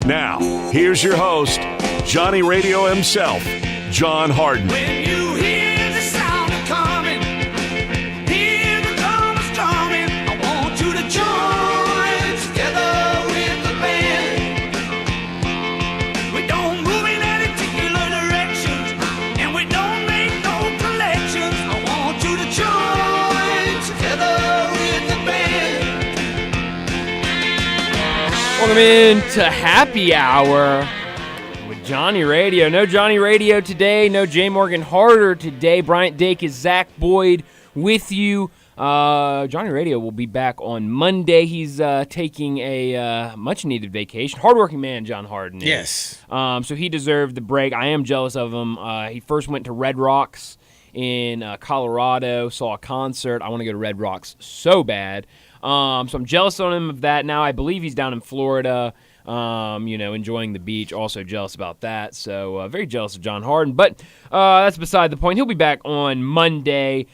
Now, here's your host, Johnny Radio himself, John Harden. When you hear the sound of coming, hear the drums drumming, I want you to join together with the band. We don't move in any particular directions, and we don't make no collections. I want you to join together with the band. Welcome in to Happy Hour with Johnny Radio. No Johnny Radio today. No J. Morgan Harder today. Bryant Dake is Zach Boyd with you. Johnny Radio will be back on Monday. He's taking a much-needed vacation. Hardworking man, John Harden is. Yes. So he deserved the break. I am jealous of him. He first went to Red Rocks in Colorado, saw a concert. I want to go to Red Rocks so bad. So I'm jealous on him of that. Now I believe he's down in Florida, enjoying the beach. Also jealous about that. So very jealous of John Harden. But that's beside the point. He'll be back on Monday.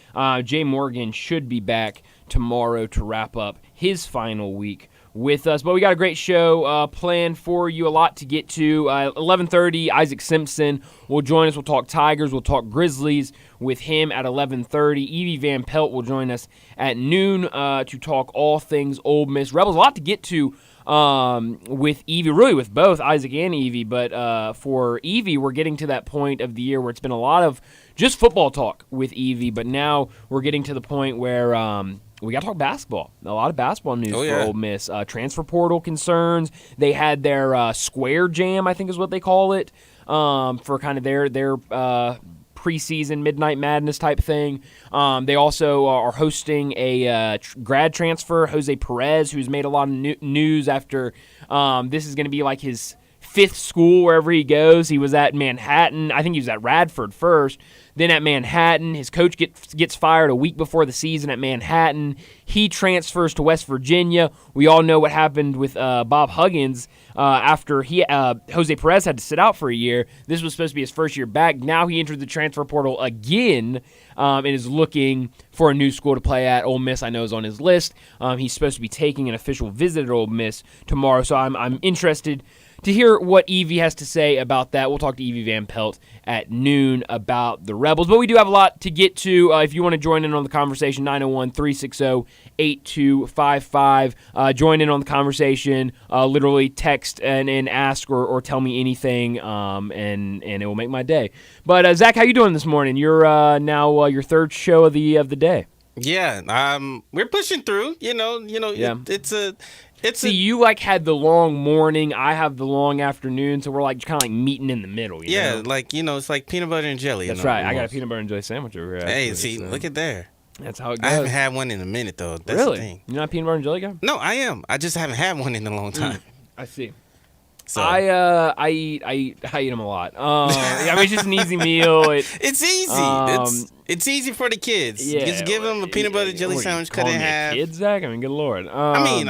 Jay Morgan should be back tomorrow to wrap up his final week with us. But we got a great show planned for you, a lot to get to. 11:30, Isaac Simpson will join us. We'll talk Tigers. We'll talk Grizzlies with him at 11:30. Evie Van Pelt will join us at noon to talk all things Ole Miss Rebels. A lot to get to with Evie, really with both Isaac and Evie. But for Evie, we're getting to that point of the year where it's been a lot of just football talk with Evie. But now we're getting to the point where we got to talk basketball. A lot of basketball news for Ole Miss. Transfer portal concerns. They had their Square Jam, I think is what they call it, for kind of their preseason Midnight Madness type thing. They also are hosting a grad transfer, Jose Perez, who's made a lot of news after this is going to be like his fifth school wherever he goes. He was at Manhattan. I think he was at Radford first. Then at Manhattan, his coach gets fired a week before the season at Manhattan. He transfers to West Virginia. We all know what happened with Bob Huggins after Jose Perez had to sit out for a year. This was supposed to be his first year back. Now he entered the transfer portal again and is looking for a new school to play at. Ole Miss, I know, is on his list. He's supposed to be taking an official visit at Ole Miss tomorrow, so I'm interested to hear what Evie has to say about that. We'll talk to Evie Van Pelt at noon about the Rebels. But we do have a lot to get to. If you want to join in on the conversation, 901-360-8255. Join in on the conversation. Literally text and ask or tell me anything, and it will make my day. But, Zach, how you doing this morning? You're now your third show of the day. Yeah, we're pushing through. Yeah. It's you had the long morning, I have the long afternoon, so we're kind of meeting in the middle. You know? It's like peanut butter and jelly. That's right. I got a peanut butter and jelly sandwich over here. Hey, actually, look at there. That's how it goes. I haven't had one in a minute though. That's really? The thing. You're not a peanut butter and jelly guy? No, I am. I just haven't had one in a long time. I see. So I eat them a lot. It's just an easy meal. It's easy. It's easy for the kids. Yeah, just give them a peanut butter jelly sandwich, cut it in half. Kid, Zach? Good Lord. I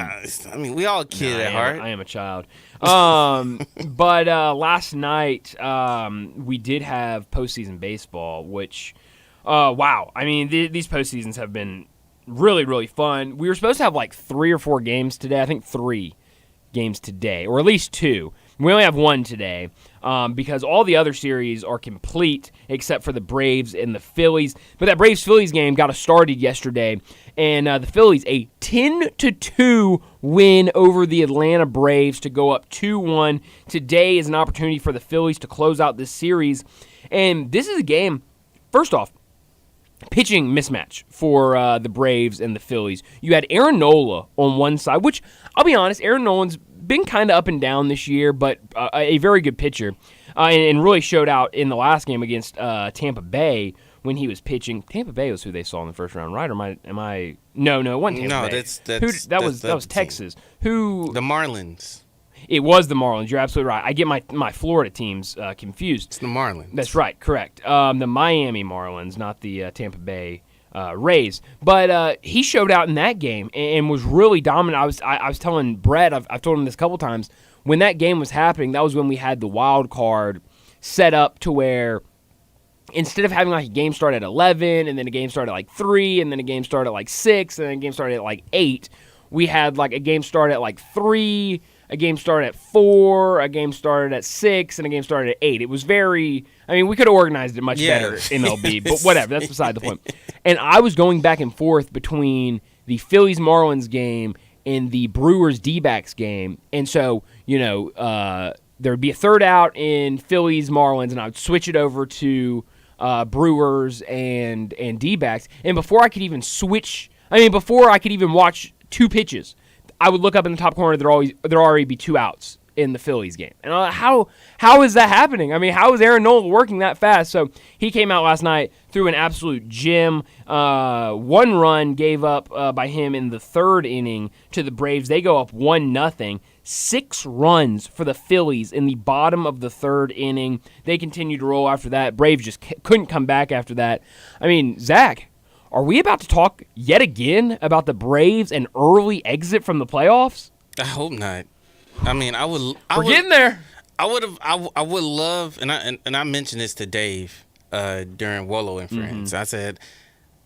mean, we all a kid at heart. I am a child. But last night we did have postseason baseball, which wow. I mean, these postseasons have been really, really fun. We were supposed to have 3 or 4 games today. I think 3 games today, or at least 2. We only have 1 today because all the other series are complete except for the Braves and the Phillies. But that Braves-Phillies game got us started yesterday, and the Phillies, a 10-2 win over the Atlanta Braves to go up 2-1. Today is an opportunity for the Phillies to close out this series, and this is a game, first off, pitching mismatch for the Braves and the Phillies. You had Aaron Nola on one side, which, I'll be honest, Aaron Nolan's been kind of up and down this year, but a very good pitcher, and really showed out in the last game against Tampa Bay when he was pitching. Tampa Bay was who they saw in the first round, right? Or am I? No, it wasn't Tampa Bay. That was Texas. Who? The Marlins. It was the Marlins. You're absolutely right. I get my Florida teams confused. It's the Marlins. That's right. Correct. The Miami Marlins, not the Tampa Bay Rays. But he showed out in that game and was really dominant. I was telling Brett, I've told him this a couple times, when that game was happening, that was when we had the wild card set up to where instead of having a game start at 11 and then a game start at 3 and then a game start at 6 and then a game start at 8, we had a game start at 3, a game started at 4, a game started at 6, and a game started at 8. It was very – I mean, we could have organized it much better, MLB, but whatever. That's beside the point. And I was going back and forth between the Phillies-Marlins game and the Brewers-D-backs game. And so, there would be a third out in Phillies-Marlins, and I would switch it over to Brewers and D-backs. And before I could even before I could even watch 2 pitches, I would look up in the top corner. There'd already be 2 outs in the Phillies game. And how is that happening? I mean, how is Aaron Nola working that fast? So he came out last night, threw an absolute gem. 1 run gave up by him in the 3rd inning to the Braves. They go up 1-0. 6 runs for the Phillies in the bottom of the 3rd inning. They continued to roll after that. Braves just couldn't come back after that. I mean, Zach, are we about to talk yet again about the Braves and early exit from the playoffs? I hope not. I mean, We're getting there. I would love, and I mentioned this to Dave during Wolo and Friends. I said,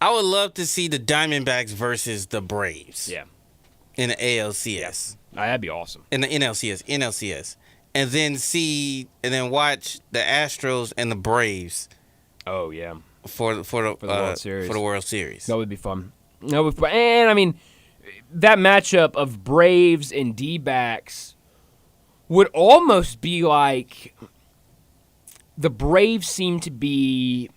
I would love to see the Diamondbacks versus the Braves. Yeah. In the ALCS. That'd be awesome. In the NLCS. And then watch the Astros and the Braves. Oh, yeah. For the World Series. That would be fun. And, I mean, that matchup of Braves and D-backs would almost be like the Braves seem to be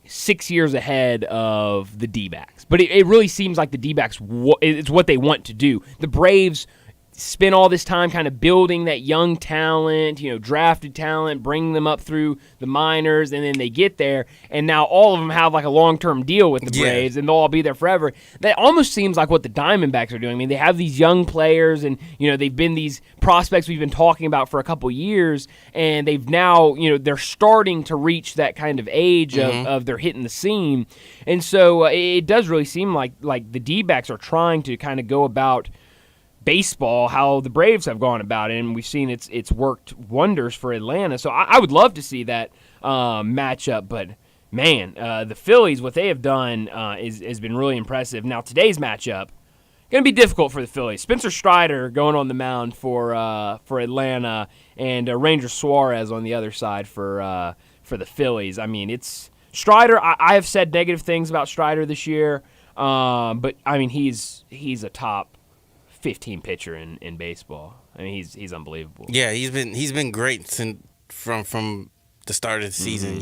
6 years ahead of the D-backs. But it really seems like the D-backs, it's what they want to do. The Braves spend all this time kind of building that young talent, drafted talent, bringing them up through the minors, and then they get there, and now all of them have like a long-term deal with the Braves, and they'll all be there forever. That almost seems like what the Diamondbacks are doing. I mean, they have these young players, and they've been these prospects we've been talking about for a couple years, and they've now, they're starting to reach that kind of age of they're hitting the scene, and so it does really seem like the D-backs are trying to kind of go about baseball how the Braves have gone about it, and we've seen it's worked wonders for Atlanta. So I would love to see that matchup, but man, the Phillies, what they have done has been really impressive. Now today's matchup going to be difficult for the Phillies. Spencer Strider going on the mound for Atlanta, and Ranger Suarez on the other side for the Phillies. I mean, it's Strider. I have said negative things about Strider this year, but I mean he's a top 15 pitcher in baseball. I mean, he's unbelievable. Yeah, he's been great from the start of the season.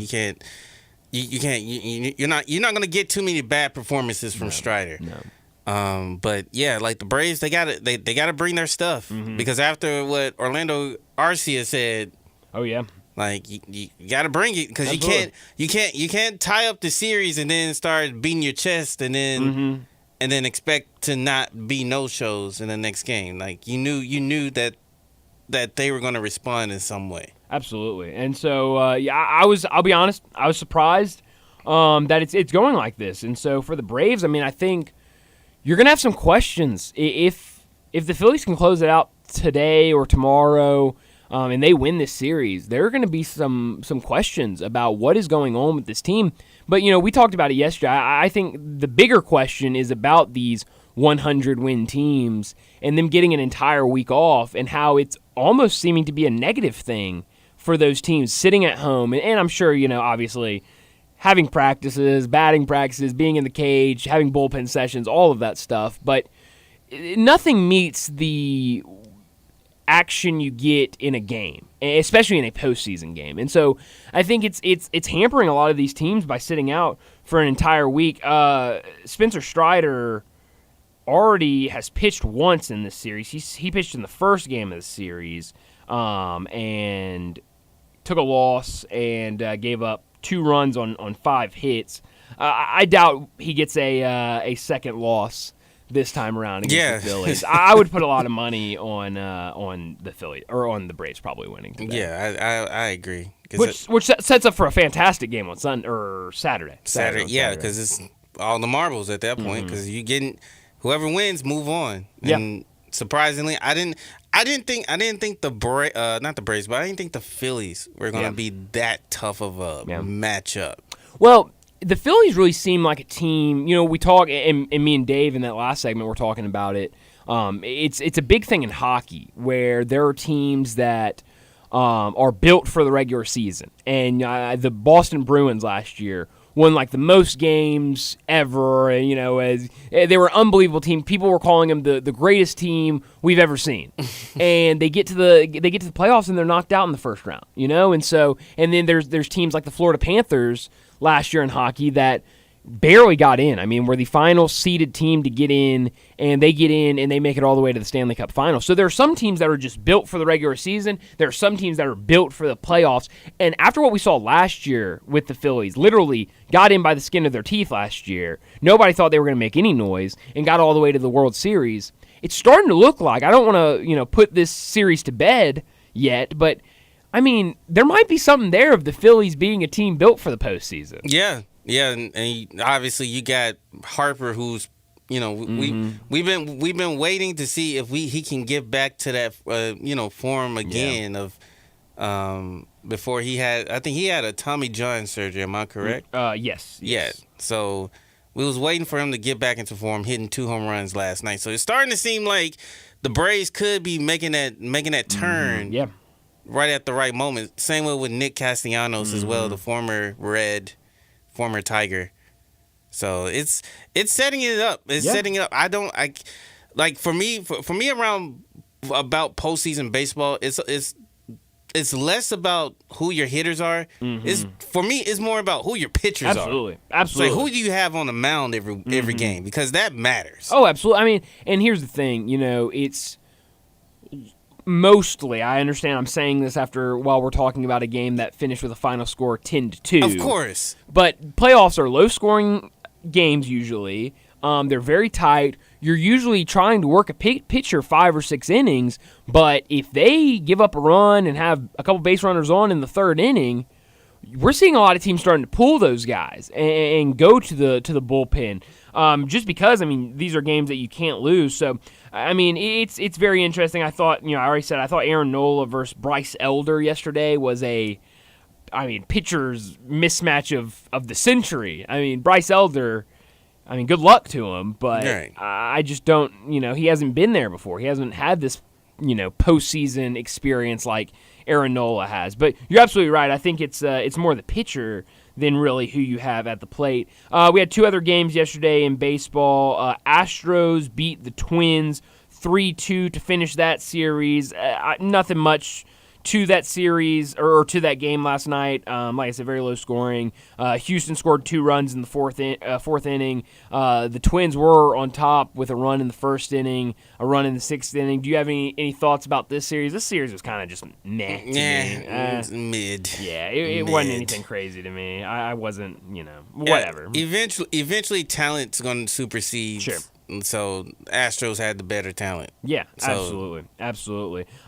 You're not going to get too many bad performances from Strider. No. But yeah, like the Braves, they got to bring their stuff because after what Orlando Arcia said, oh yeah, like you got to bring it because you can't tie up the series and then start beating your chest and then. And then expect to not be no-shows in the next game. Like you knew that they were going to respond in some way. Absolutely. And so I'll be honest, I was surprised that it's going like this. And so for the Braves, I mean, I think you're going to have some questions if the Phillies can close it out today or tomorrow. And they win this series, there are going to be some questions about what is going on with this team. But, we talked about it yesterday. I think the bigger question is about these 100-win teams and them getting an entire week off and how it's almost seeming to be a negative thing for those teams sitting at home. And I'm sure, obviously, having practices, batting practices, being in the cage, having bullpen sessions, all of that stuff. But nothing meets the action you get in a game, especially in a postseason game. And so I think it's hampering a lot of these teams by sitting out for an entire week. Spencer Strider already has pitched once in this series. He pitched in the first game of the series and took a loss and gave up 2 runs on 5 hits. I doubt he gets a second loss this time around against the Phillies. I would put a lot of money on the Phillies or on the Braves probably winning today. Yeah, I agree. Which sets up for a fantastic game on Sunday or Saturday. Yeah, because it's all the marbles at that point. Because you getting whoever wins, move on. And surprisingly, I didn't think the not the Braves, but I didn't think the Phillies were going to be that tough of a matchup. Well, the Phillies really seem like a team, we talk, and me and Dave in that last segment were talking about it, It's a big thing in hockey where there are teams that are built for the regular season. And the Boston Bruins last year won like the most games ever. And, as they were an unbelievable team. People were calling them the greatest team we've ever seen. And they get to the playoffs and they're knocked out in the first round. And then there's teams like the Florida Panthers last year in hockey that barely got in. I mean, we're the final seeded team to get in, and they get in and they make it all the way to the Stanley Cup final. So there are some teams that are just built for the regular season. There are some teams that are built for the playoffs. And after what we saw last year with the Phillies, literally got in by the skin of their teeth last year, nobody thought they were going to make any noise and got all the way to the World Series. It's starting to look like, I don't want to, put this series to bed yet, but I mean, there might be something there of the Phillies being a team built for the postseason. Yeah, and obviously you got Harper, who's we've been waiting to see if he can get back to that form again of before he had, I think he had a Tommy John surgery. Am I correct? Yes. Yeah. So we was waiting for him to get back into form, hitting 2 home runs last night. So it's starting to seem like the Braves could be making that turn. Yeah. Right at the right moment. Same way with Nick Castellanos as well, the former Red. Former Tiger. So it's setting it up. It's setting it up. For me around about postseason baseball, it's less about who your hitters are. For me, it's more about who your pitchers are. Absolutely. So who do you have on the mound every game? Because that matters. Oh, absolutely. I mean, and here's the thing, it's mostly, I understand I'm saying this while we're talking about a game that finished with a final score 10-2. Of course. But playoffs are low-scoring games usually. They're very tight. You're usually trying to work a pitcher 5 or 6 innings, but if they give up a run and have a couple base runners on in the 3rd inning, we're seeing a lot of teams starting to pull those guys and go to the bullpen. Just because, these are games that you can't lose. So, it's very interesting. I thought, I already said, I thought Aaron Nola versus Bryce Elder yesterday was pitcher's mismatch of the century. Bryce Elder, good luck to him, but right. I just don't, he hasn't been there before. He hasn't had this, postseason experience like Aaron Nola has. But you're absolutely right. I think it's more the pitcher than really who you have at the plate. We had 2 other games yesterday in baseball. Astros beat the Twins 3-2 to finish that series. Nothing much to that series or to that game last night. Like I said, very low scoring. Houston scored 2 runs in the fourth inning. The Twins were on top with a run in the 1st inning, a run in the 6th inning. Do you have any thoughts about this series? This series was kind of just meh to me. It's mid. Yeah, it wasn't anything crazy to me. I wasn't, whatever. Eventually talent's going to supersede. Sure. So Astros had the better talent. Yeah, absolutely.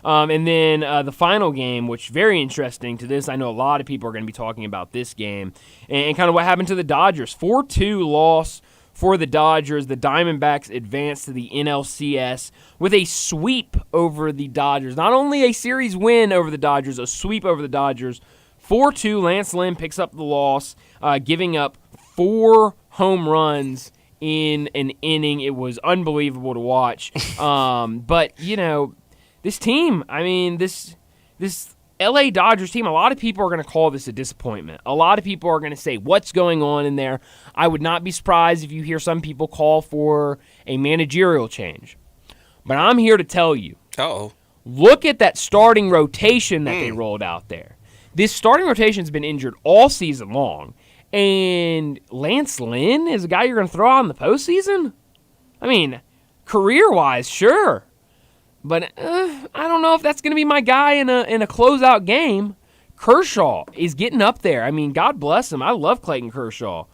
And then the final game, which very interesting to this. I know a lot of people are going to be talking about this game and kind of what happened to the Dodgers. 4-2 loss for the Dodgers. The Diamondbacks advanced to the NLCS with a sweep over the Dodgers. Not only a series win over the Dodgers, a sweep over the Dodgers. 4-2, Lance Lynn picks up the loss, giving up 4 home runs in an inning. It was unbelievable to watch. But, this team, this LA Dodgers team, a lot of people are going to call this a disappointment. A lot of people are going to say, what's going on in there? I would not be surprised if you hear some people call for a managerial change. But I'm here to tell you, look at that starting rotation that they rolled out there. This starting rotation has been injured all season long. And Lance Lynn is a guy you're going to throw out in the postseason? Career-wise, sure. But I don't know if that's going to be my guy in a closeout game. Kershaw is getting up there. God bless him. I love Clayton Kershaw.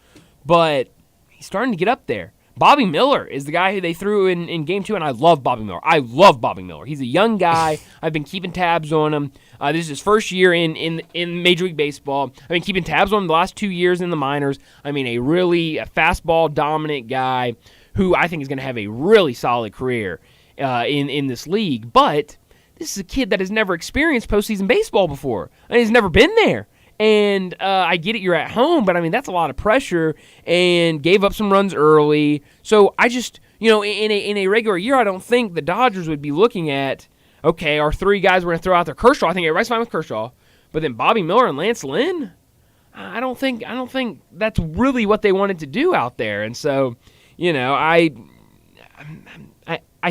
But he's starting to get up there. Bobby Miller is the guy who they threw in Game 2, and I love Bobby Miller. He's a young guy. I've been keeping tabs on him. This is his first year in Major League Baseball. I've been keeping tabs on him the last 2 years in the minors. A fastball-dominant guy who I think is going to have a really solid career in this league. But this is a kid that has never experienced postseason baseball before. He's never been there. And I get it, you're at home, but that's a lot of pressure, and gave up some runs early. So in a regular year, I don't think the Dodgers would be looking at, okay, our three guys we're going to throw out there. Kershaw, I think everybody's fine with Kershaw. But then Bobby Miller and Lance Lynn? I don't think that's really what they wanted to do out there. And so, I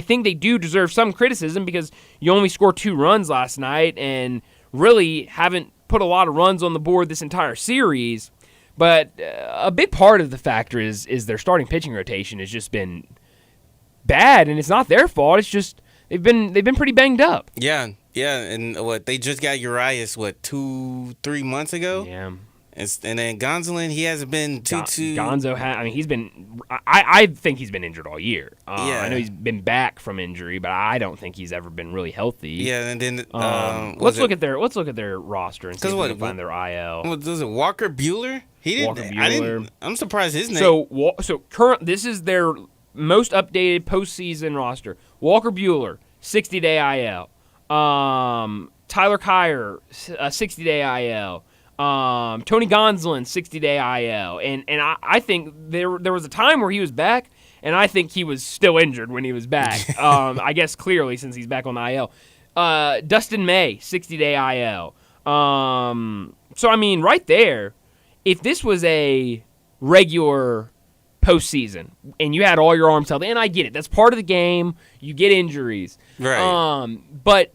think they do deserve some criticism because you only scored 2 runs last night and really haven't put a lot of runs on the board this entire series. But a big part of the factor is their starting pitching rotation has just been bad, and it's not their fault. It's just they've been pretty banged up. Yeah, and they just got Urias 2-3 months ago. Yeah. And then Gonsolin, he hasn't been too. Gonzo, he's been. I think he's been injured all year. Yeah. I know he's been back from injury, but I don't think he's ever been really healthy. Yeah, and then let's look at their roster and see if we can find their IL. What was it? Walker Buehler? He didn't. Walker Buehler. I'm surprised his name. So current. This is their most updated postseason roster. Walker Buehler, 60-day IL. Tyler Kyer, 60-day IL. Tony Gonsolin, 60-day IL, and I think there was a time where he was back, and I think he was still injured when he was back. I guess clearly since he's back on the IL. Dustin May, 60-day IL. So I mean, right there, if this was a regular postseason and you had all your arms healthy, and I get it, that's part of the game. You get injuries, right? But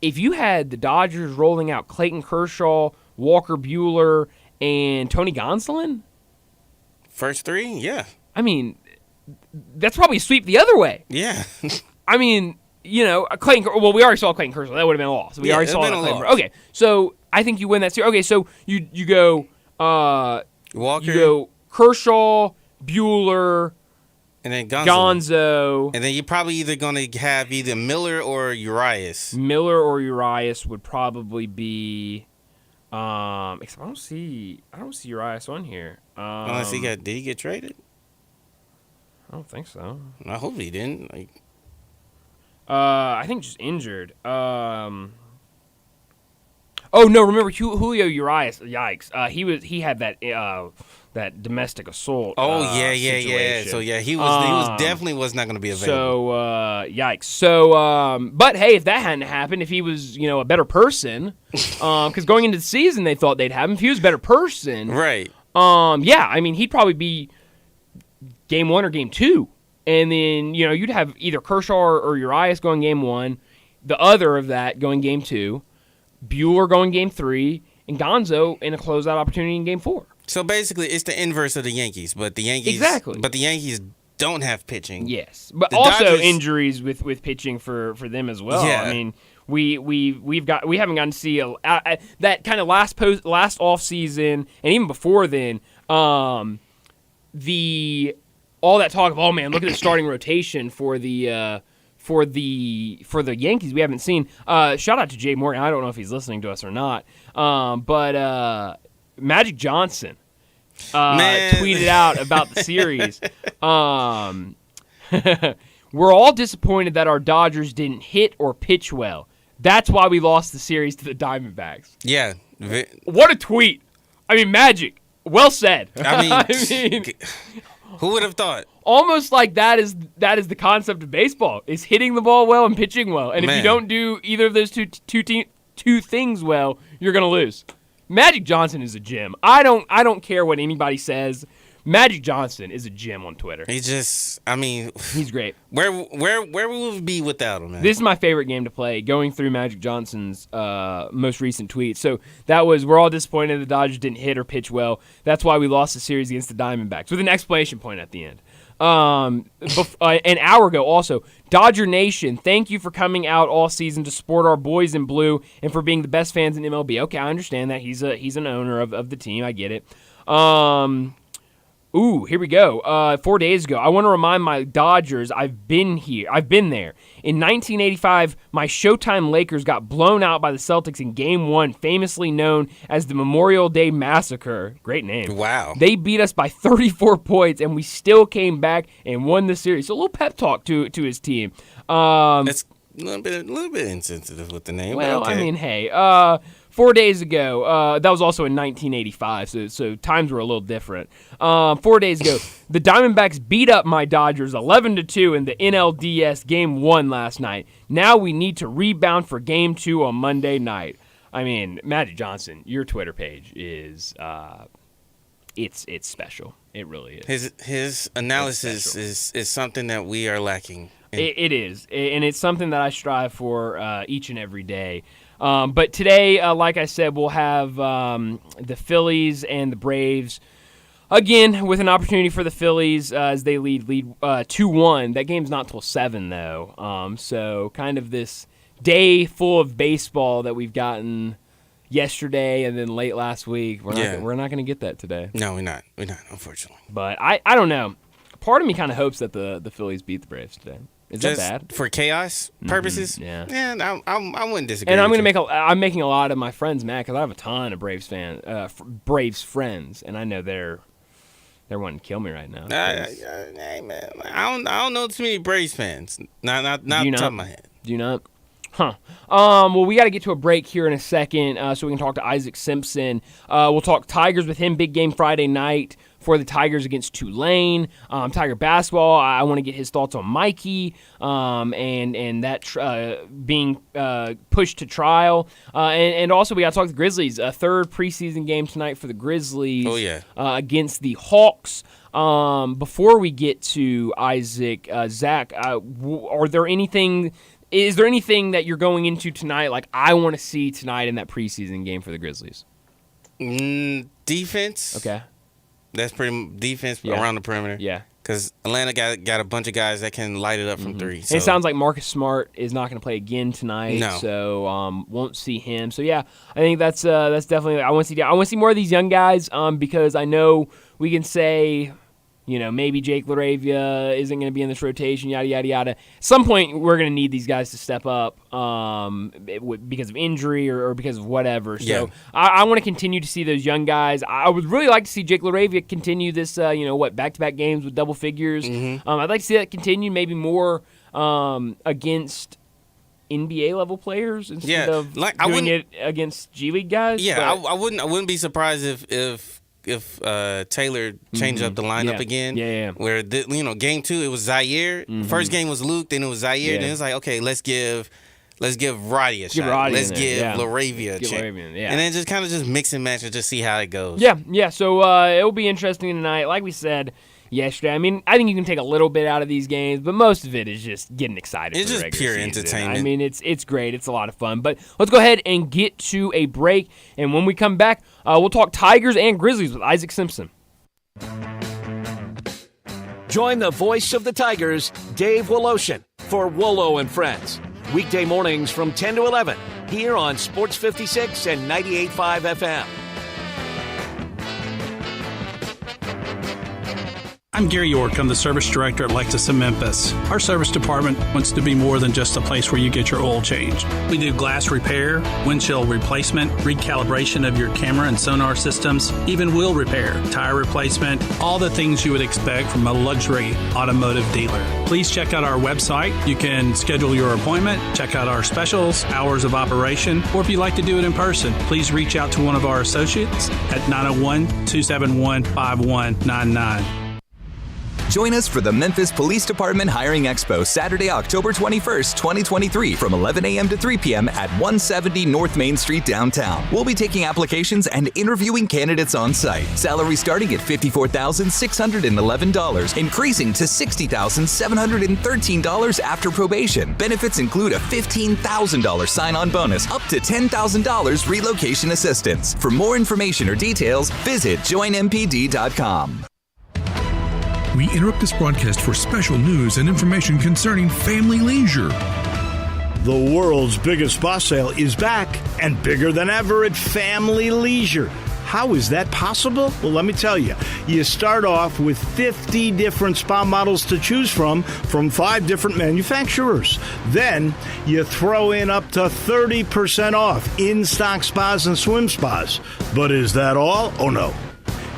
if you had the Dodgers rolling out Clayton Kershaw, Walker Buehler, and Tony Gonsolin? First 3? Yeah. I mean, that's probably a sweep the other way. Yeah. I mean, Clayton. Well, we already saw Clayton Kershaw. That would have been a loss. We already saw that. Okay, so I think you win that series. Okay, so you go Walker. You go Kershaw, Buehler, and then Gonzo. And then you're probably either going to have either Miller or Urias. Miller or Urias would probably be. Except I don't see Urias on here. Unless did he get traded? I don't think so. I hope he didn't. I think just injured. Oh no! Remember Julio Urias? Yikes! He had that domestic assault. Yeah. So yeah, he definitely was not going to be available. So yikes! So but hey, if that hadn't happened, if he was a better person, because going into the season they thought they'd have him. If he was a better person, right? Yeah, I mean he'd probably be game 1 or game 2, and then you'd have either Kershaw or Urias going game 1, the other of that going game 2. Buehler going game 3, and Gonzo in a closeout opportunity in game 4. So basically, it's the inverse of the Yankees, but the Yankees don't have pitching. Yes, but the also Dodgers, injuries with pitching for them as well. Yeah. I mean, we haven't gotten to see that kind of last off season, and even before then, all that talk of look at the starting rotation for the Yankees we haven't seen. Shout out to Jay Morgan. I don't know if he's listening to us or not. But Magic Johnson tweeted out about the series. We're all disappointed that our Dodgers didn't hit or pitch well. That's why we lost the series to the Diamondbacks. Yeah. What a tweet. I mean, Magic. Well said. I mean who would have thought? Almost like that is the concept of baseball, is hitting the ball well and pitching well. And if you don't do either of those two things well, you're going to lose. Magic Johnson is a gem. I don't care what anybody says. Magic Johnson is a gem on Twitter. He's great. Where will we be without him, man? This is my favorite game to play, going through Magic Johnson's most recent tweets. So that was, we're all disappointed the Dodgers didn't hit or pitch well. That's why we lost the series against the Diamondbacks, with an exclamation point at the end. An hour ago also, Dodger Nation, thank you for coming out all season to support our boys in blue and for being the best fans in MLB. Okay, I understand that. He's an owner of the team. I get it. Ooh, here we go. 4 days ago, I want to remind my Dodgers I've been here. I've been there. In 1985, my Showtime Lakers got blown out by the Celtics in Game 1, famously known as the Memorial Day Massacre. Great name. Wow. They beat us by 34 points, and we still came back and won the series. So a little pep talk to his team. That's a little bit insensitive with the name. Well, okay. I mean, hey. 4 days ago, that was also in 1985, so times were a little different. 4 days ago, the Diamondbacks beat up my Dodgers 11-2 in the NLDS Game 1 last night. Now we need to rebound for Game 2 on Monday night. I mean, Magic Johnson, your Twitter page is it's special. It really is. His analysis is something that we are lacking. It is, and it's something that I strive for each and every day. But today, like I said, we'll have the Phillies and the Braves again with an opportunity for the Phillies as they lead 2-1. That game's not till 7 though, so kind of this day full of baseball that we've gotten yesterday and then late last week. We're not going to get that today. No, we're not, unfortunately. But I don't know. Part of me kind of hopes that the Phillies beat the Braves today. Is Just that bad? For chaos purposes? Yeah. Yeah, I wouldn't disagree. And with I'm making a lot of my friends mad because I have a ton of Braves Braves friends, and I know they're wanting to kill me right now. Hey man, I don't know too many Braves fans. Not off the top of my head. Do you not? Huh. Well, we got to get to a break here in a second so we can talk to Isaac Simpson. We'll talk Tigers with him. Big game Friday night for the Tigers against Tulane. Tiger basketball, I want to get his thoughts on Mikey and that being pushed to trial. And also we got to talk to the Grizzlies. A third preseason game tonight for the Grizzlies against the Hawks. Before we get to Isaac, Zach, is there anything that you're going into tonight like I want to see tonight in that preseason game for the Grizzlies? Defense. Okay. That's pretty defense around the perimeter. Yeah. Because Atlanta got a bunch of guys that can light it up from three. So. And it sounds like Marcus Smart is not going to play again tonight. No. So won't see him. So yeah, I think that's definitely I want to see more of these young guys because I know we can say, maybe Jake LaRavia isn't going to be in this rotation, yada, yada, yada. At some point, we're going to need these guys to step up because of injury or because of whatever. So I want to continue to see those young guys. I would really like to see Jake LaRavia continue this, back-to-back games with double figures. I'd like to see that continue, maybe more against NBA-level players instead of doing it against G League guys. Yeah, I wouldn't be surprised if Taylor changed up the lineup again. Yeah. Where game 2 it was Zaire. First game was Luke, then it was Zaire. Then it's like, okay, let's give Roddy a shot. Let's give LaRavia a chance. And then just mix and match and just see how it goes. Yeah. So it'll be interesting tonight. Like we said yesterday, I mean, I think you can take a little bit out of these games, but most of it is just getting excited. It's for the just pure season. entertainment. I mean, it's great. It's a lot of fun. But let's go ahead and get to a break. And when we come back, we'll talk Tigers and Grizzlies with Isaac Simpson. Join the voice of the Tigers, Dave Woloshin, for Wolo and Friends. Weekday mornings from 10 to 11 here on Sports 56 and 98.5 FM. I'm Gary York. I'm the service director at Lexus of Memphis. Our service department wants to be more than just a place where you get your oil changed. We do glass repair, windshield replacement, recalibration of your camera and sonar systems, even wheel repair, tire replacement, all the things you would expect from a luxury automotive dealer. Please check out our website. You can schedule your appointment, check out our specials, hours of operation, or if you'd like to do it in person, please reach out to one of our associates at 901-271-5199. Join us for the Memphis Police Department Hiring Expo Saturday, October 21st, 2023 from 11 a.m. to 3 p.m. at 170 North Main Street downtown. We'll be taking applications and interviewing candidates on site. Salary starting at $54,611, increasing to $60,713 after probation. Benefits include a $15,000 sign-on bonus, up to $10,000 relocation assistance. For more information or details, visit joinmpd.com. We interrupt this broadcast for special news and information concerning family leisure. The world's biggest spa sale is back and bigger than ever at Family Leisure. How is that possible? Well, let me tell you. You start off with 50 different spa models to choose from 5 different manufacturers. Then you throw in up to 30% off in-stock spas and swim spas. But is that all? Oh, no.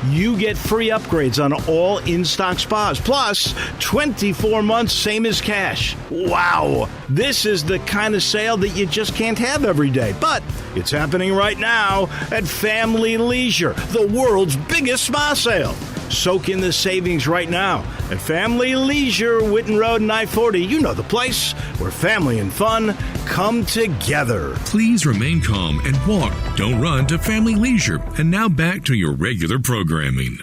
you get free upgrades on all in-stock spas, plus 24 months, same as cash. Wow! This is the kind of sale that you just can't have every day, but it's happening right now at Family Leisure, the world's biggest spa sale. Soak in the savings right now at Family Leisure, Witten Road and I-40. You know the place where family and fun come together. Please remain calm and walk. Don't run to Family Leisure. And now back to your regular programming.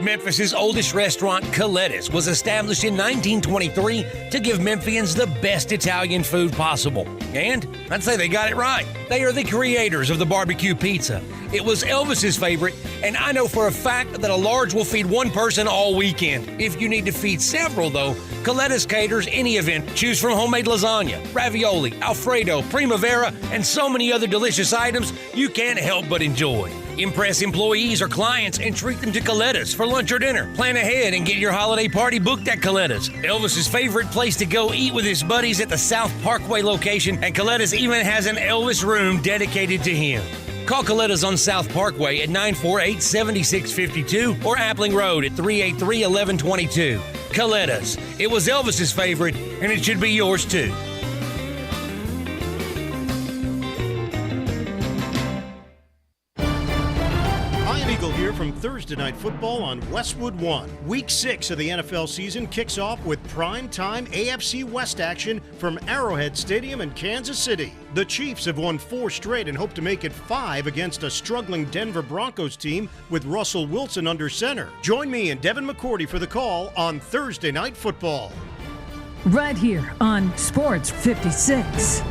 Memphis's oldest restaurant, Coletta's, was established in 1923 to give Memphians the best Italian food possible. And I'd say they got it right. They are the creators of the barbecue pizza. It was Elvis's favorite, and I know for a fact that a large will feed one person all weekend. If you need to feed several, though, Coletta's caters any event. Choose from homemade lasagna, ravioli, Alfredo, primavera, and so many other delicious items you can't help but enjoy. Impress employees or clients and treat them to Coletta's for lunch or dinner. Plan ahead and get your holiday party booked at Coletta's. Elvis's favorite place to go eat with his buddies at the South Parkway location, and Coletta's even has an Elvis room dedicated to him. Call Coletta's on South Parkway at 948-7652 or Appling Road at 383-1122. Coletta's. It was Elvis's favorite, and it should be yours too. Here from Thursday Night Football on Westwood One. Week 6 of the NFL season kicks off with prime-time AFC West action from Arrowhead Stadium in Kansas City. The Chiefs have won 4 straight and hope to make it 5 against a struggling Denver Broncos team with Russell Wilson under center. Join me and Devin McCourty for the call on Thursday Night Football. Right here on Sports 56.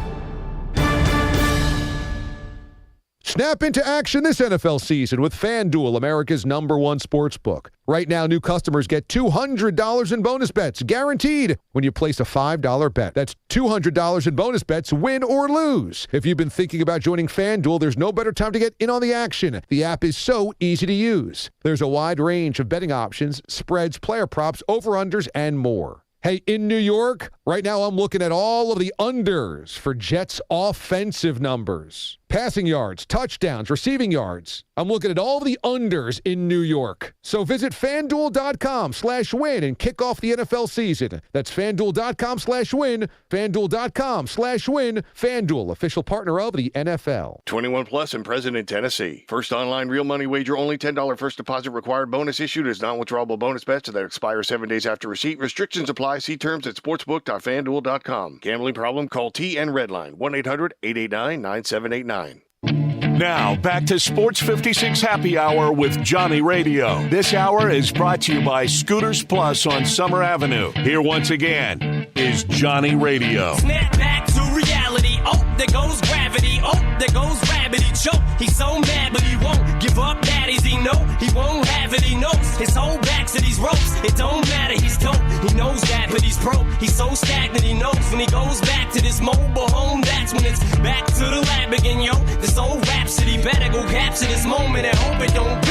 Snap into action this NFL season with FanDuel, America's #1 sportsbook. Right now, new customers get $200 in bonus bets, guaranteed, when you place a $5 bet. That's $200 in bonus bets, win or lose. If you've been thinking about joining FanDuel, there's no better time to get in on the action. The app is so easy to use. There's a wide range of betting options, spreads, player props, over-unders, and more. Hey, in New York, right now I'm looking at all of the unders for Jets offensive numbers. Passing yards, touchdowns, receiving yards. I'm looking at all the unders in New York. So visit FanDuel.com/win and kick off the NFL season. That's FanDuel.com/win, FanDuel.com/win. FanDuel, official partner of the NFL. 21 plus and present in Tennessee. First online real money wager only. $10 first deposit required. Bonus issued as non-withdrawable bonus bets that expire 7 days after receipt. Restrictions apply. See terms at sportsbook.fanduel.com. Gambling problem? Call TN Redline 1-800-889-9789. Now, back to Sports 56 Happy Hour with Johnny Radio. This hour is brought to you by Scooters Plus on Summer Avenue. Here once again is Johnny Radio. Snap back to reality. Oh, there goes gravity. Oh, there goes rabbit. He choke. He's so mad, but he won't give up. Daddies, he know he won't have it. He knows his whole back to these ropes. It don't matter. He's dope. He knows that, but he's broke. He's so stagnant. He knows when he goes back to this mobile home. That's when it's back to the lab again, yo. This old rhapsody better go capture this moment and hope it don't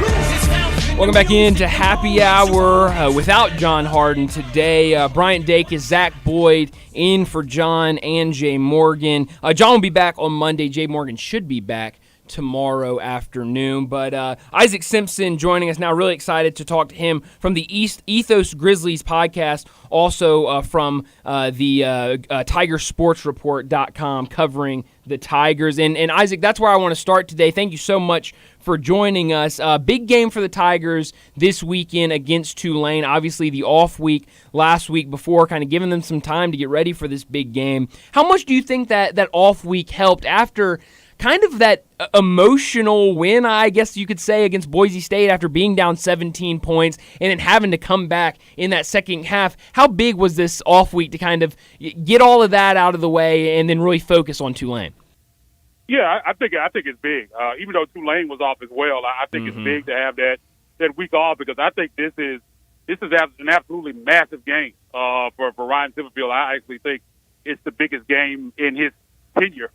lose itself. Welcome back into Happy Hour without John Harden today. Bryant Dacus, Zach Boyd in for John and Jay Morgan. John will be back on Monday. Jay Morgan should be back tomorrow afternoon. But Isaac Simpson joining us now. Really excited to talk to him from the Ethos Grizzlies podcast, also from the TigerSportsReport.com covering the Tigers. And Isaac, that's where I want to start today. Thank you so much for joining us. Big game for the Tigers this weekend against Tulane. Obviously, the off week last week before, kind of giving them some time to get ready for this big game. How much do you think that off week helped after kind of that emotional win, I guess you could say, against Boise State after being down 17 points and then having to come back in that second half? How big was this off week to kind of get all of that out of the way and then really focus on Tulane? Yeah, I think it's big. Even though Tulane was off as well, I think it's big to have that week off, because I think this is an absolutely massive game for Ryan Silverfield. I actually think it's the biggest game in his tenure,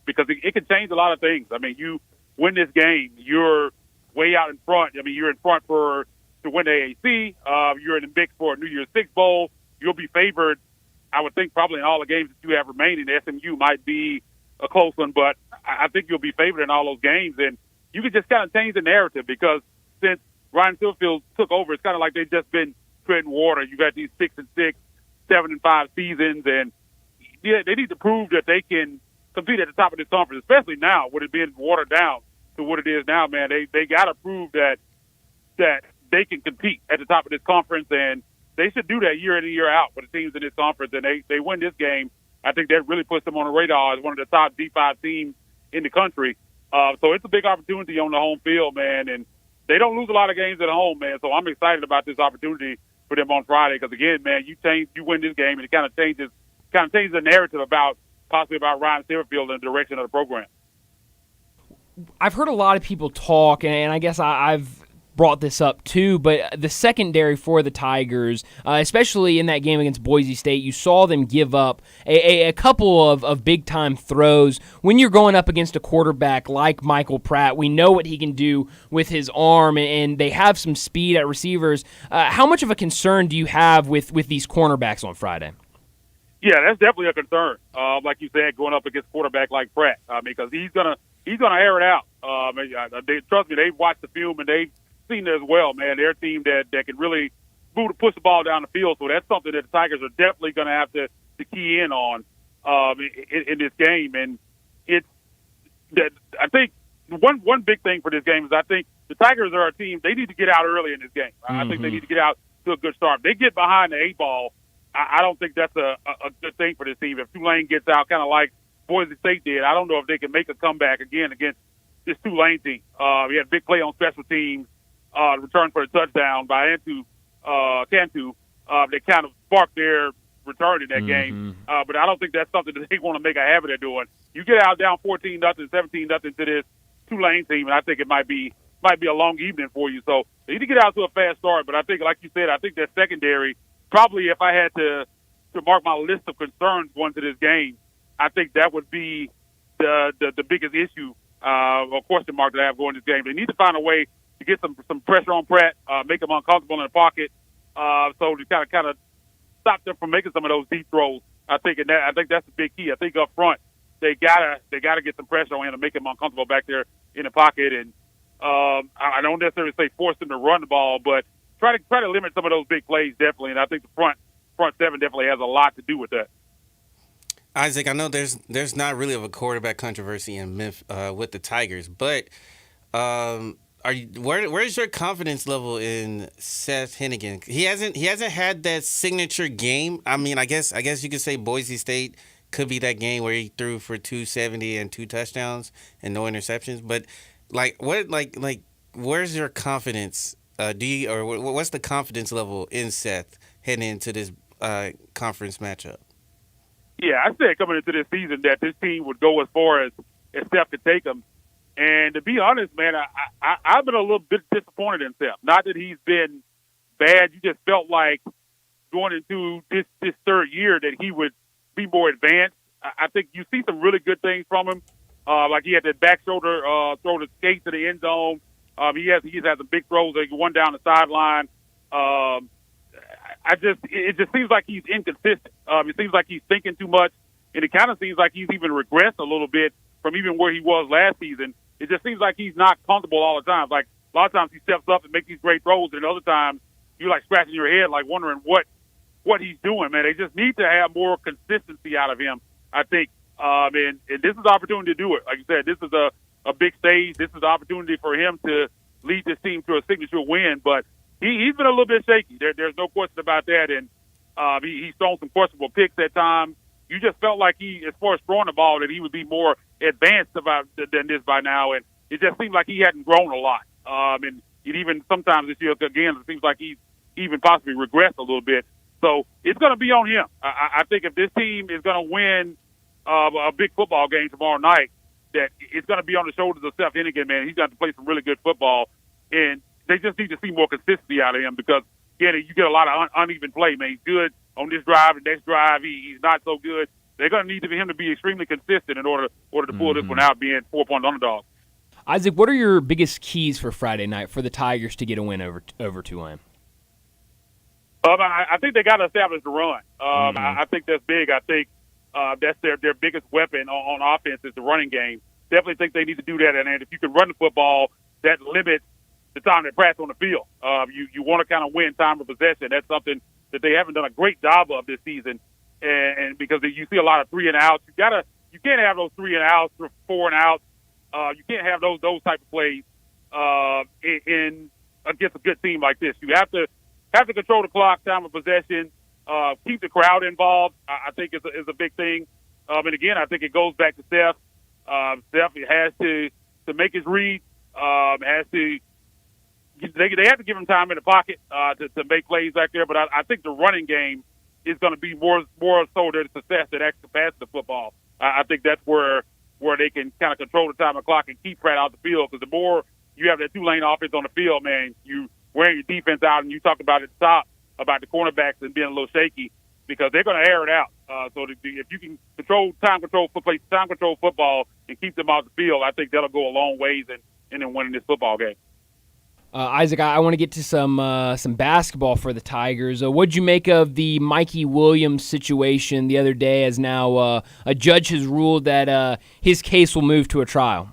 because it can change a lot of things. I mean, you win this game, you're way out in front. I mean, you're in front to win the AAC. You're in the mix for a New Year's Six Bowl. You'll be favored, I would think, probably in all the games that you have remaining. SMU might be a close one, but I think you'll be favored in all those games. And you could just kind of change the narrative because since Ryan Silverfield took over, it's kind of like they've just been treading water. You got these 6-6, 7-5 seasons, and yeah, they need to prove that they can compete at the top of this conference, especially now with it being watered down to what it is now. Man, they got to prove that they can compete at the top of this conference, and they should do that year in and year out with the teams in this conference. And they win this game, I think that really puts them on the radar as one of the top D5 teams in the country. So it's a big opportunity on the home field, man, and they don't lose a lot of games at home, man. So I'm excited about this opportunity for them on Friday because, again, man, you win this game, and it kind of changes the narrative about Ryan Silverfield and the direction of the program. I've heard a lot of people talk, and I guess I've brought this up too, but the secondary for the Tigers, especially in that game against Boise State, you saw them give up a couple of big-time throws. When you're going up against a quarterback like Michael Pratt, we know what he can do with his arm, and they have some speed at receivers. How much of a concern do you have with these cornerbacks on Friday? Yeah, that's definitely a concern. Like you said, going up against a quarterback like Pratt, because he's gonna air it out. Trust me, they've watched the film and they've seen it as well, man. They're a team that can really push the ball down the field. So that's something that the Tigers are definitely going to have to key in on in this game. And I think one big thing for this game is I think the Tigers are a team, they need to get out early in this game. I think they need to get out to a good start. If they get behind the 8-ball, I don't think that's a good thing for this team. If Tulane gets out kind of like Boise State did, I don't know if they can make a comeback again against this Tulane team. We had a big play on special teams. Return for a touchdown by Cantu. They kind of sparked their return in that game. But I don't think that's something that they want to make a habit of doing. You get out down 14-0, 17-0 to this Tulane team, and I think it might be a long evening for you. So they need to get out to a fast start. But I think, like you said, I think that secondary, probably if I had to mark my list of concerns going to this game, I think that would be the biggest issue, or question mark that I have going to this game. They need to find a way to get some pressure on Pratt, make him uncomfortable in the pocket, so to kind of stop them from making some of those deep throws. I think that's the big key. I think up front they gotta get some pressure on him to make him uncomfortable back there in the pocket. And I don't necessarily say force him to run the ball, but try to limit some of those big plays definitely. And I think the front seven definitely has a lot to do with that. Isaac, I know there's not really of a quarterback controversy in with the Tigers, but where's your confidence level in Seth Hennigan? He hasn't had that signature game. I mean, I guess you could say Boise State could be that game where he threw for 270 and 2 touchdowns and no interceptions. But where's your confidence? What's the confidence level in Seth heading into this conference matchup? Yeah, I said coming into this season that this team would go as far as Seth could take them. And to be honest, man, I've been a little bit disappointed in Seth. Not that he's been bad. You just felt like going into this third year that he would be more advanced. I think you see some really good things from him. Like he had that back shoulder throw to skate to the end zone. He's had some big throws. Like one down the sideline. It just seems like he's inconsistent. It seems like he's thinking too much, and it kind of seems like he's even regressed a little bit from even where he was last season. It just seems like he's not comfortable all the time. Like a lot of times he steps up and makes these great throws, and other times you're like scratching your head, like wondering what he's doing. Man, they just need to have more consistency out of him, I think. And this is the opportunity to do it. Like you said, this is a big stage. This is the opportunity for him to lead this team to a signature win. But he's been a little bit shaky. There's no question about that. And he's thrown some questionable picks at times. You just felt like as far as throwing the ball, that he would be more advanced than this by now. And it just seemed like he hadn't grown a lot. And even sometimes this year, again, it seems like he's even possibly regressed a little bit. So it's going to be on him. I think if this team is going to win a big football game tomorrow night, that it's going to be on the shoulders of Seth Hennigan, man. He's got to play some really good football. And they just need to see more consistency out of him because, again, you get a lot of uneven play, man. He's good on this drive, the next drive, he's not so good. They're going to need him to be extremely consistent in order to pull this one out, being 4-point underdog. Isaac, what are your biggest keys for Friday night for the Tigers to get a win over Tulane? I think they got to establish the run. I think that's big. I think that's their biggest weapon on offense is the running game. definitely think they need to do that. And if you can run the football, that limits the time they practice on the field. You want to kind of win time of possession. That's something that they haven't done a great job of this season. And because you see a lot of 3-and-outs, you can't have those 3-and-outs or 4-and-outs. You can't have those type of plays in against a good team like this. You have to control the clock, time of possession, keep the crowd involved. I think is a big thing. And again, I think it goes back to Steph. Steph has to make his read. They have to give him time in the pocket to make plays back there. But I think the running game is going to be more so their success than actually passing the football. I think that's where they can kind of control the time of clock and keep Pratt out the field. Because the more you have that two-lane offense on the field, man, you wearing your defense out, and you talked about at the top about the cornerbacks and being a little shaky because they're going to air it out. So if you can time control football and keep them out the field, I think that'll go a long ways in winning this football game. Isaac, I want to get to some basketball for the Tigers. What'd you make of the Mikey Williams situation the other day as now a judge has ruled that his case will move to a trial?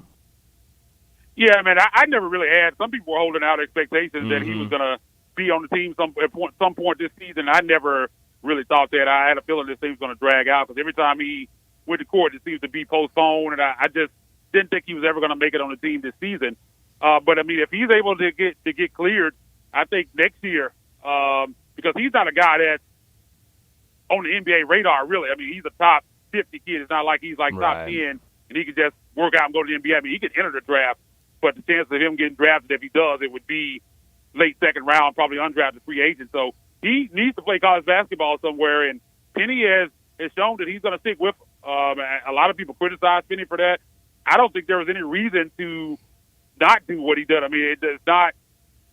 Yeah, man, I never really had. Some people were holding out expectations that he was going to be on the team at some point this season. I never really thought that. I had a feeling this thing was going to drag out because every time he went to court, it seems to be postponed, and I just didn't think he was ever going to make it on the team this season. But I mean, if he's able to get cleared, I think next year, because he's not a guy that's on the NBA radar, really. I mean, he's a top 50 kid. It's not like he's like top 10 and he could just work out and go to the NBA. I mean, he could enter the draft, but the chances of him getting drafted, if he does, it would be late second round, probably undrafted free agent. So he needs to play college basketball somewhere, and Penny has shown that he's going to stick with him. A lot of people criticize Penny for that. I don't think there was any reason to not do what he did. I mean, it's not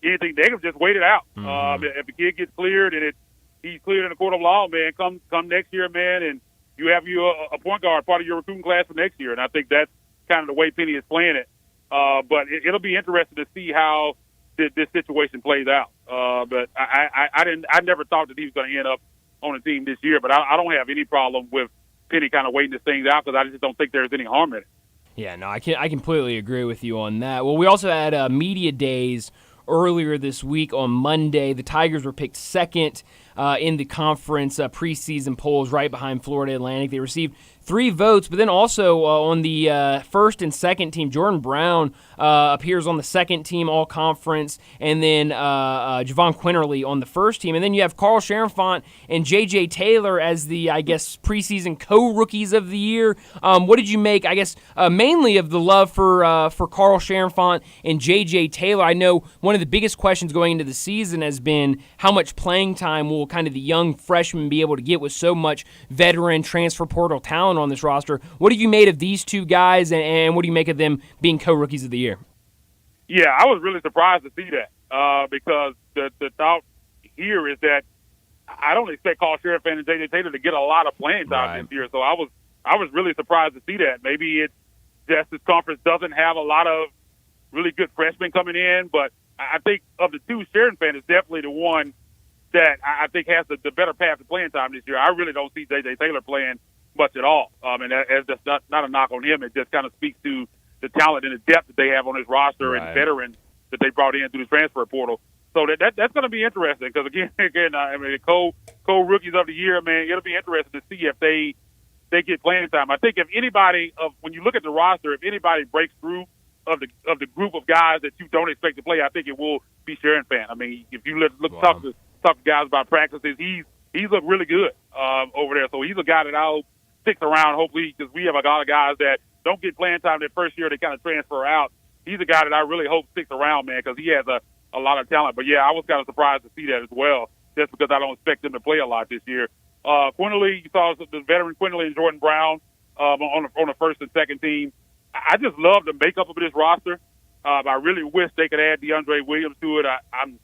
anything negative. Just wait it out. If the kid gets cleared and he's cleared in the court of law, man, come next year, man, and you have a point guard part of your recruiting class for next year. And I think that's kind of the way Penny is playing it. But it'll be interesting to see how this situation plays out. But I never thought that he was going to end up on the team this year. But I don't have any problem with Penny kind of waiting this thing out because I just don't think there's any harm in it. Yeah, no, I completely agree with you on that. Well, we also had media days earlier this week on Monday. The Tigers were picked second in the conference preseason polls, right behind Florida Atlantic. They received 3 votes, but then also on the first and second team, Jordan Brown appears on the second team all-conference, and then Javon Quinterly on the first team. And then you have Carl Scherenfant and J.J. Taylor as the, I guess, preseason co-rookies of the year. What did you make, I guess, mainly of the love for Carl Scherenfant and J.J. Taylor? I know one of the biggest questions going into the season has been how much playing time will kind of the young freshmen be able to get with so much veteran transfer portal talent on this roster. What have you made of these two guys, and what do you make of them being co-rookies of the year? Yeah, I was really surprised to see that because the thought here is that I don't expect Carl Scherenfant and J.J. Taylor to get a lot of playing time this year. So I was really surprised to see that. Maybe it's just this conference doesn't have a lot of really good freshmen coming in, but I think of the two, Scherenfant is definitely the one that I think has the better path to playing time this year. I really don't see J.J. Taylor playing much at all. And that's not a knock on him. It just kind of speaks to the talent and the depth that they have on his roster and veterans that they brought in through the transfer portal. So that's going to be interesting because, again, I mean, co-rookies of the year, man, it'll be interesting to see if they get playing time. I think if anybody, when you look at the roster, if anybody breaks through of the group of guys that you don't expect to play, I think it will be Scherenfant. I mean, if you talk to guys about practices, he's looked really good over there. So he's a guy that I hope sticks around, hopefully, because we have a lot of guys that don't get playing time that first year. They kind of transfer out. He's a guy that I really hope sticks around, man, because he has a lot of talent. But, yeah, I was kind of surprised to see that as well, just because I don't expect him to play a lot this year. Quinterly, you saw the veteran Quinterly and Jordan Brown on the first and second team. I just love the makeup of this roster. I really wish they could add DeAndre Williams to it. I'm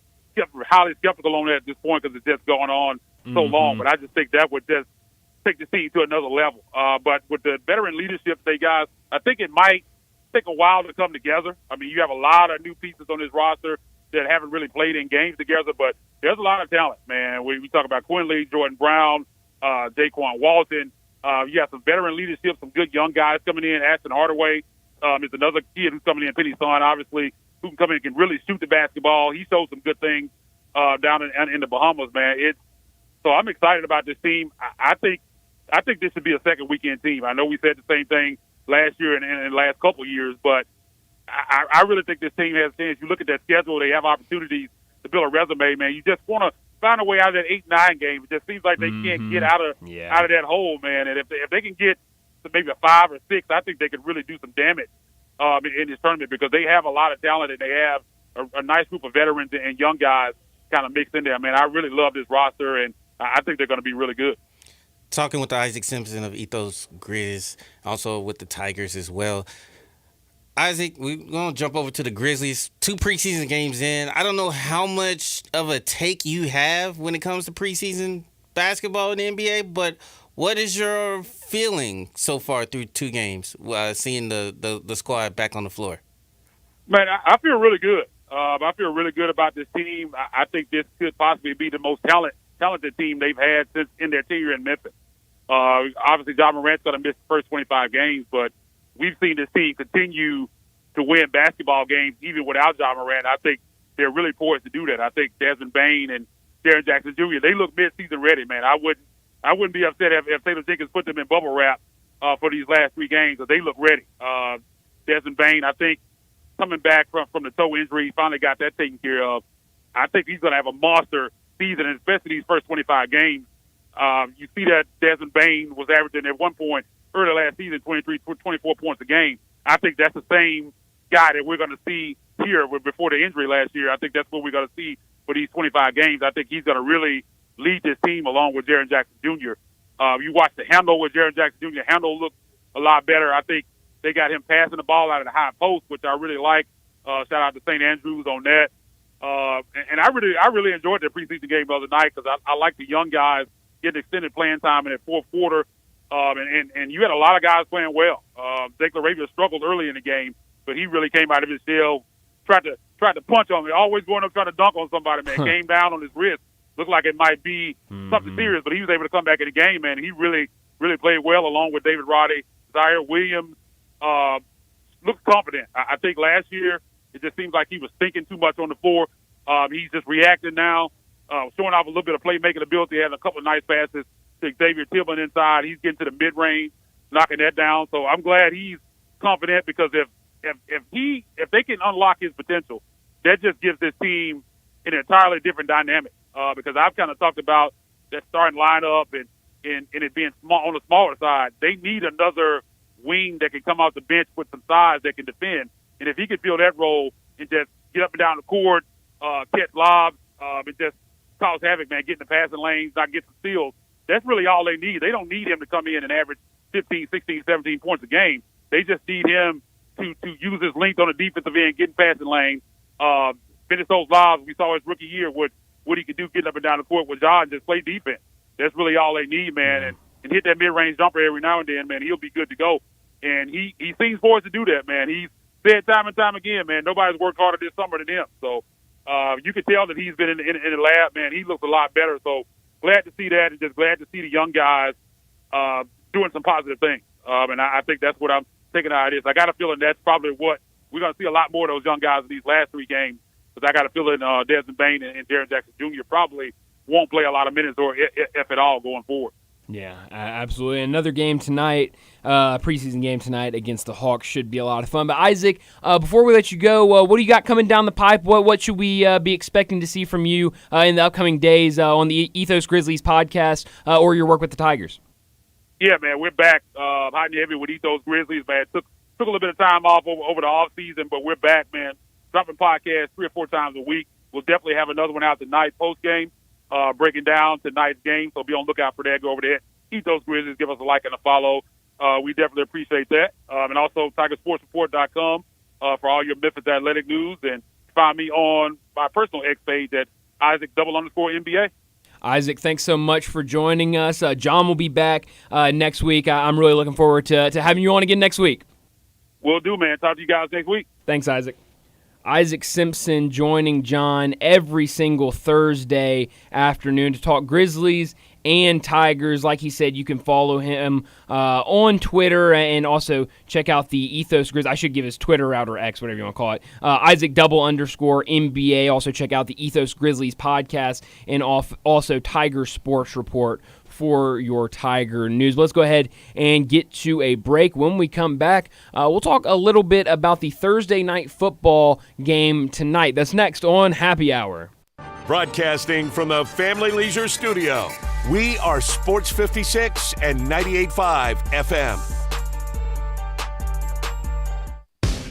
highly skeptical on that at this point because it's just going on so long. But I just think that would just take the team to another level. But with the veteran leadership they got, I think it might take a while to come together. I mean, you have a lot of new pieces on this roster that haven't really played in games together, but there's a lot of talent, man. We talk about Quinterly, Jordan Brown, Daquan Walton. You have some veteran leadership, some good young guys coming in, Ashton Hardaway. is another kid who's coming in. Penny Son, obviously, who can come in and can really shoot the basketball. He showed some good things down in the Bahamas, man. So I'm excited about this team. I think this should be a second weekend team. I know we said the same thing last year and the last couple of years, but I really think this team has a chance. You look at that schedule; they have opportunities to build a resume, man. You just want to find a way out of that 8-9 game. It just seems like they can't get out of that hole, man. And if they can get to maybe a 5 or 6, I think they could really do some damage in this tournament because they have a lot of talent and they have a nice group of veterans and young guys kind of mixed in there. Man, I really love this roster, and I think they're going to be really good. Talking with Isaac Simpson of Ethos Grizz, also with the Tigers as well. Isaac, we're going to jump over to the Grizzlies. 2 preseason games in. I don't know how much of a take you have when it comes to preseason basketball in the NBA, but what is your feeling so far through 2 games, seeing the squad back on the floor? Man, I feel really good. I feel really good about this team. I think this could possibly be the most talented team they've had since in their tenure in Memphis. Obviously, Ja Morant's going to miss the first 25 games, but we've seen this team continue to win basketball games even without Ja Morant. I think they're really poised to do that. I think Desmond Bane and Jaren Jackson Jr., they look mid-season ready, man. I wouldn't be upset if Taylor Jenkins put them in bubble wrap for these last 3 games, because they look ready. Desmond Bane, I think, coming back from the toe injury, he finally got that taken care of. I think he's going to have a monster season, and especially these first 25 games. You see that Desmond Bane was averaging at one point early last season 24 points a game. I think that's the same guy that we're going to see here before the injury last year. I think that's what we're going to see for these 25 games. I think he's going to really lead this team along with Jaren Jackson Jr. You watch the handle with Jaren Jackson Jr. Handle looked a lot better. I think they got him passing the ball out of the high post, which I really like. Shout out to St. Andrews on that. And I really enjoyed the preseason game the other night because I like the young guys getting extended playing time in that fourth quarter. And you had a lot zach playing well. Jake LaRavia struggled early in the game, but he really came out of his shell, tried to punch on me, always going up trying to dunk on somebody, man. Came down on his wrist. Looked like it might be something serious, but he was able to come back in the game, man. He really played well along with David Roddy. Zaire Williams looks confident. I think last year it just seems like he was thinking too much on the floor. He's just reacting now, showing off a little bit of playmaking ability. He had a couple of nice passes to Xavier Tillman inside. He's getting to the mid-range, knocking that down. So I'm glad he's confident because if they can unlock his potential, that just gives this team an entirely different dynamic. Because I've kind of talked about that starting lineup and it being small on the smaller side. They need another wing that can come off the bench with some size that can defend. And if he can fill that role and just get up and down the court, catch lobs, and just cause havoc, man, get in the passing lanes, not get some steals, that's really all they need. They don't need him to come in and average 15, 16, 17 points a game. They just need him to use his length on the defensive end, get in passing lanes, finish those lobs. We saw his rookie year what he could do getting up and down the court with Ja and just play defense. That's really all they need, man. And hit that mid-range jumper every now and then, man. He'll be good to go. And he seems poised to do that, man. He's said time and time again, man, nobody's worked harder this summer than him. So you can tell that he's been in the lab, man. He looks a lot better. So glad to see that and just glad to see the young guys doing some positive things. And I think that's what I'm thinking how it is. I got a feeling that's probably what we're going to see a lot more of those young guys in these last 3 games. Because I got a feeling Desmond Bane and Jaren Jackson Jr. probably won't play a lot of minutes or if at all going forward. Yeah, absolutely. Another game tonight, preseason game tonight against the Hawks should be a lot of fun. But Isaac, before we let you go, what do you got coming down the pipe? What should we be expecting to see from you in the upcoming days on the Ethos Grizzlies podcast or your work with the Tigers? Yeah, man, we're back hot and heavy with Ethos Grizzlies, man. Took a little bit of time off over the off season, but we're back, man. Dropping podcasts 3 or 4 times a week. We'll definitely have another one out tonight post game. Breaking down tonight's game, so be on the lookout for that. Go over there, Ethos Grizzlies, give us a like and a follow. We definitely appreciate that. And also TigerSportsReport.com for all your Memphis athletic news. And find me on my personal X page at Isaac_NBA. Isaac, thanks so much for joining us. John will be back next week. I'm really looking forward to having you on again next week. Will do, man. Talk to you guys next week. Thanks, Isaac. Isaac Simpson joining John every single Thursday afternoon to talk Grizzlies and Tigers. Like he said, you can follow him on Twitter and also check out the Ethos Grizzlies. I should give his Twitter out, or X, whatever you want to call it. Isaac_MBA. Also check out the Ethos Grizzlies podcast and also Tiger Sports Report for your Tiger news. Let's go ahead and get to a break. When we come back, we'll talk a little bit about the Thursday night football game tonight. That's next on Happy Hour. Broadcasting from the Family Leisure Studio, we are Sports 56 and 98.5 FM.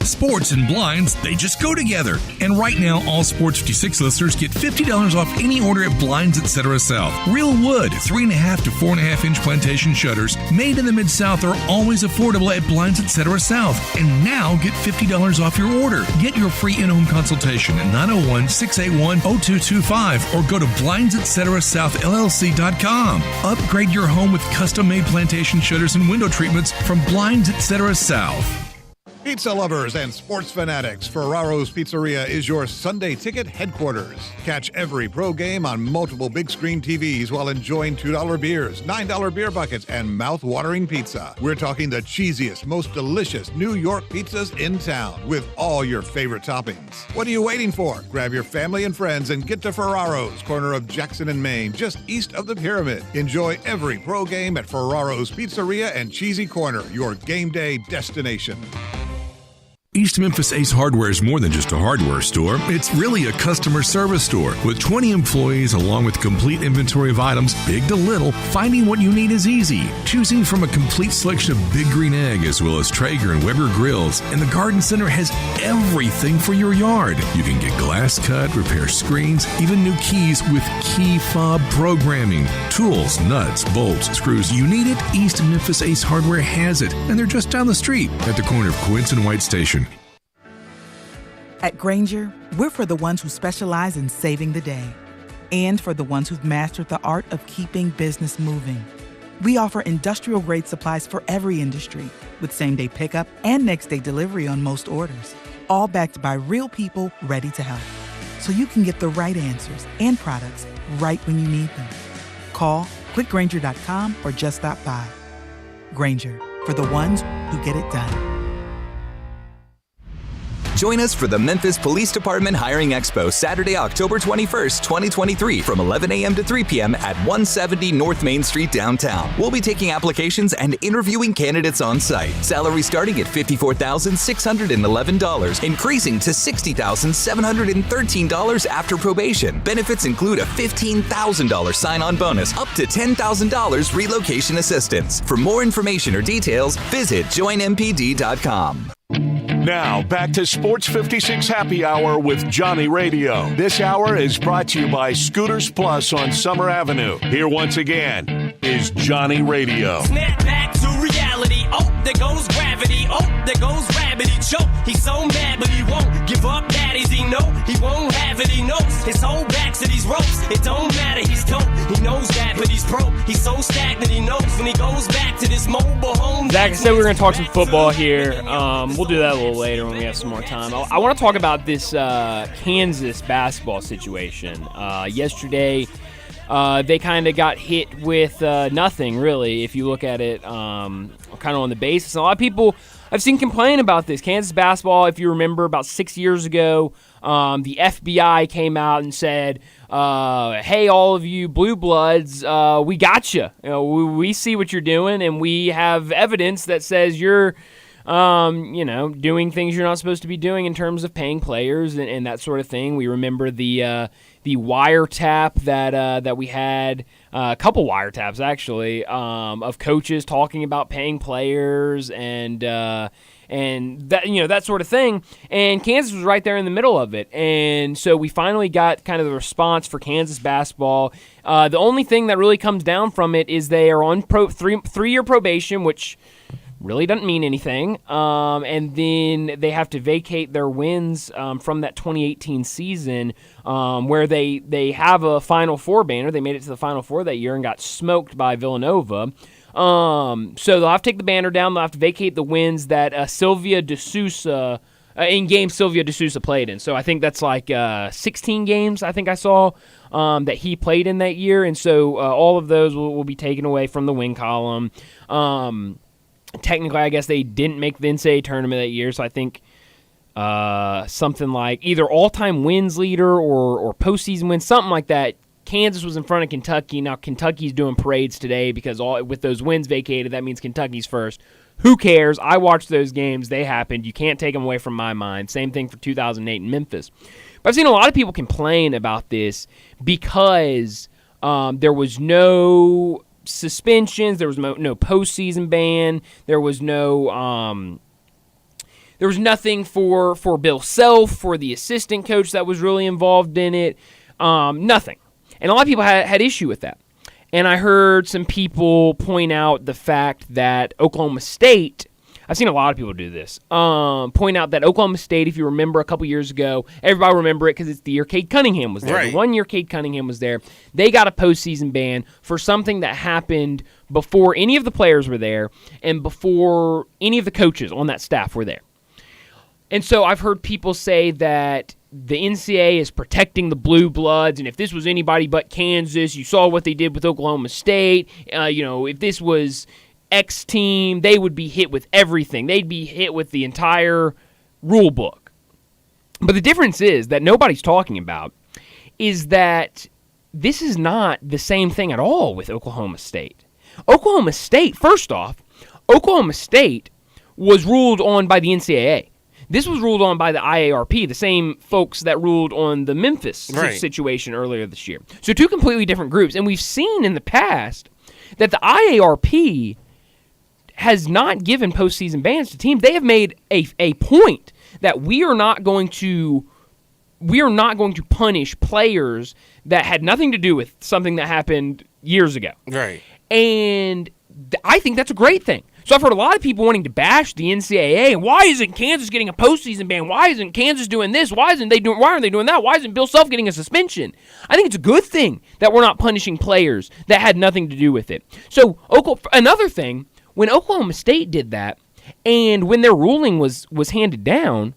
Sports and blinds, they just go together. And right now, all Sports 56 listeners get $50 off any order at Blinds Etc. South. Real wood, 3.5 to 4.5 inch plantation shutters made in the Mid-South are always affordable at Blinds Etc. South. And now get $50 off your order. Get your free in-home consultation at 901-681-0225 or go to blindsetcetera.southllc.com. Upgrade your home with custom-made plantation shutters and window treatments from Blinds Etc. South. Pizza lovers and sports fanatics, Ferraro's Pizzeria is your Sunday ticket headquarters. Catch every pro game on multiple big screen TVs while enjoying $2 beers, $9 beer buckets, and mouth-watering pizza. We're talking the cheesiest, most delicious New York pizzas in town with all your favorite toppings. What are you waiting for? Grab your family and friends and get to Ferraro's, corner of Jackson and Main, just east of the Pyramid. Enjoy every pro game at Ferraro's Pizzeria and Cheesy Corner, your game day destination. East Memphis Ace Hardware is more than just a hardware store. It's really a customer service store. With 20 employees along with complete inventory of items, big to little, finding what you need is easy. Choosing from a complete selection of Big Green Egg as well as Traeger and Weber grills. And the Garden Center has everything for your yard. You can get glass cut, repair screens, even new keys with key fob programming. Tools, nuts, bolts, screws. You need it, East Memphis Ace Hardware has it. And they're just down the street at the corner of Quince and White Station. At Grainger, we're for the ones who specialize in saving the day and for the ones who've mastered the art of keeping business moving. We offer industrial-grade supplies for every industry with same-day pickup and next-day delivery on most orders, all backed by real people ready to help. So you can get the right answers and products right when you need them. Call quickgrainger.com or just stop by. Grainger, for the ones who get it done. Join us for the Memphis Police Department Hiring Expo Saturday, October 21st, 2023 from 11 a.m. to 3 p.m. at 170 North Main Street downtown. We'll be taking applications and interviewing candidates on site. Salary starting at $54,611, increasing to $60,713 after probation. Benefits include a $15,000 sign-on bonus, up to $10,000 relocation assistance. For more information or details, visit joinmpd.com. Now, back to Sports 56 Happy Hour with Johnny Radio. This hour is brought to you by Scooters Plus on Summer Avenue. Here once again is Johnny Radio. Snap back to reality. Oh, there goes gravity. Oh, there goes rabbit. He choke. He's so mad, but he won't give up. Daddies, he know he won't have it. He knows his whole back to these ropes. It don't matter. He's dope. He knows that, but he's broke. He's so stagnant. He knows when he goes back to this mobile home. Zach, I said we were going to talk some football here. We'll do that a little later when we have some more time. I want to talk about this Kansas basketball situation. Yesterday, they kind of got hit with nothing, really, if you look at it kind of on the basis. And a lot of people I've seen complain about this. Kansas basketball, if you remember, about 6 years ago, the FBI came out and said, hey, all of you blue bloods, we got you. We see what you're doing, and we have evidence that says you're doing things you're not supposed to be doing in terms of paying players and that sort of thing. We remember the wiretap that we had, a couple wiretaps actually, of coaches talking about paying players and that that sort of thing. And Kansas was right there in the middle of it. And so we finally got kind of the response for Kansas basketball. The only thing that really comes down from it is they are on three-year probation, which really doesn't mean anything, and then they have to vacate their wins from that 2018 season where they have a Final Four banner. They made it to the Final Four that year and got smoked by Villanova. So they'll have to take the banner down. They'll have to vacate the wins that Sylvia De Sousa in games Silvio De Sousa played in. So I think that's like 16 games I think I saw that he played in that year. And so all of those will be taken away from the win column. Technically, I guess they didn't make the NCAA tournament that year, so I think something like either all-time wins leader or postseason wins, something like that. Kansas was in front of Kentucky. Now Kentucky's doing parades today because with those wins vacated, that means Kentucky's first. Who cares? I watched those games. They happened. You can't take them away from my mind. Same thing for 2008 in Memphis. But I've seen a lot of people complain about this because there was no suspensions, there was no postseason ban, there was no there was nothing for Bill Self, for the assistant coach that was really involved in it, nothing. And a lot of people had issue with that. And I heard some people point out the fact that Oklahoma State, I've seen a lot of people do this, point out that Oklahoma State, if you remember a couple years ago, everybody remember it because it's the year Cade Cunningham was there. Right. The 1 year Cade Cunningham was there. They got a postseason ban for something that happened before any of the players were there and before any of the coaches on that staff were there. And so I've heard people say that the NCAA is protecting the blue bloods, and if this was anybody but Kansas, you saw what they did with Oklahoma State. If this was X team, they would be hit with everything. They'd be hit with the entire rule book. But the difference is that nobody's talking about is that this is not the same thing at all with Oklahoma State. Oklahoma State, first off, Oklahoma State was ruled on by the NCAA. This was ruled on by the IARP, the same folks that ruled on the Memphis situation earlier this year. So two completely different groups. And we've seen in the past that the IARP has not given postseason bans to teams. They have made a point that we are not going to punish players that had nothing to do with something that happened years ago. Right. And I think that's a great thing. So I've heard a lot of people wanting to bash the NCAA. And why isn't Kansas getting a postseason ban? Why isn't Kansas doing this? Why aren't they doing that? Why isn't Bill Self getting a suspension? I think it's a good thing that we're not punishing players that had nothing to do with it. So another thing, when Oklahoma State did that, and when their ruling was handed down,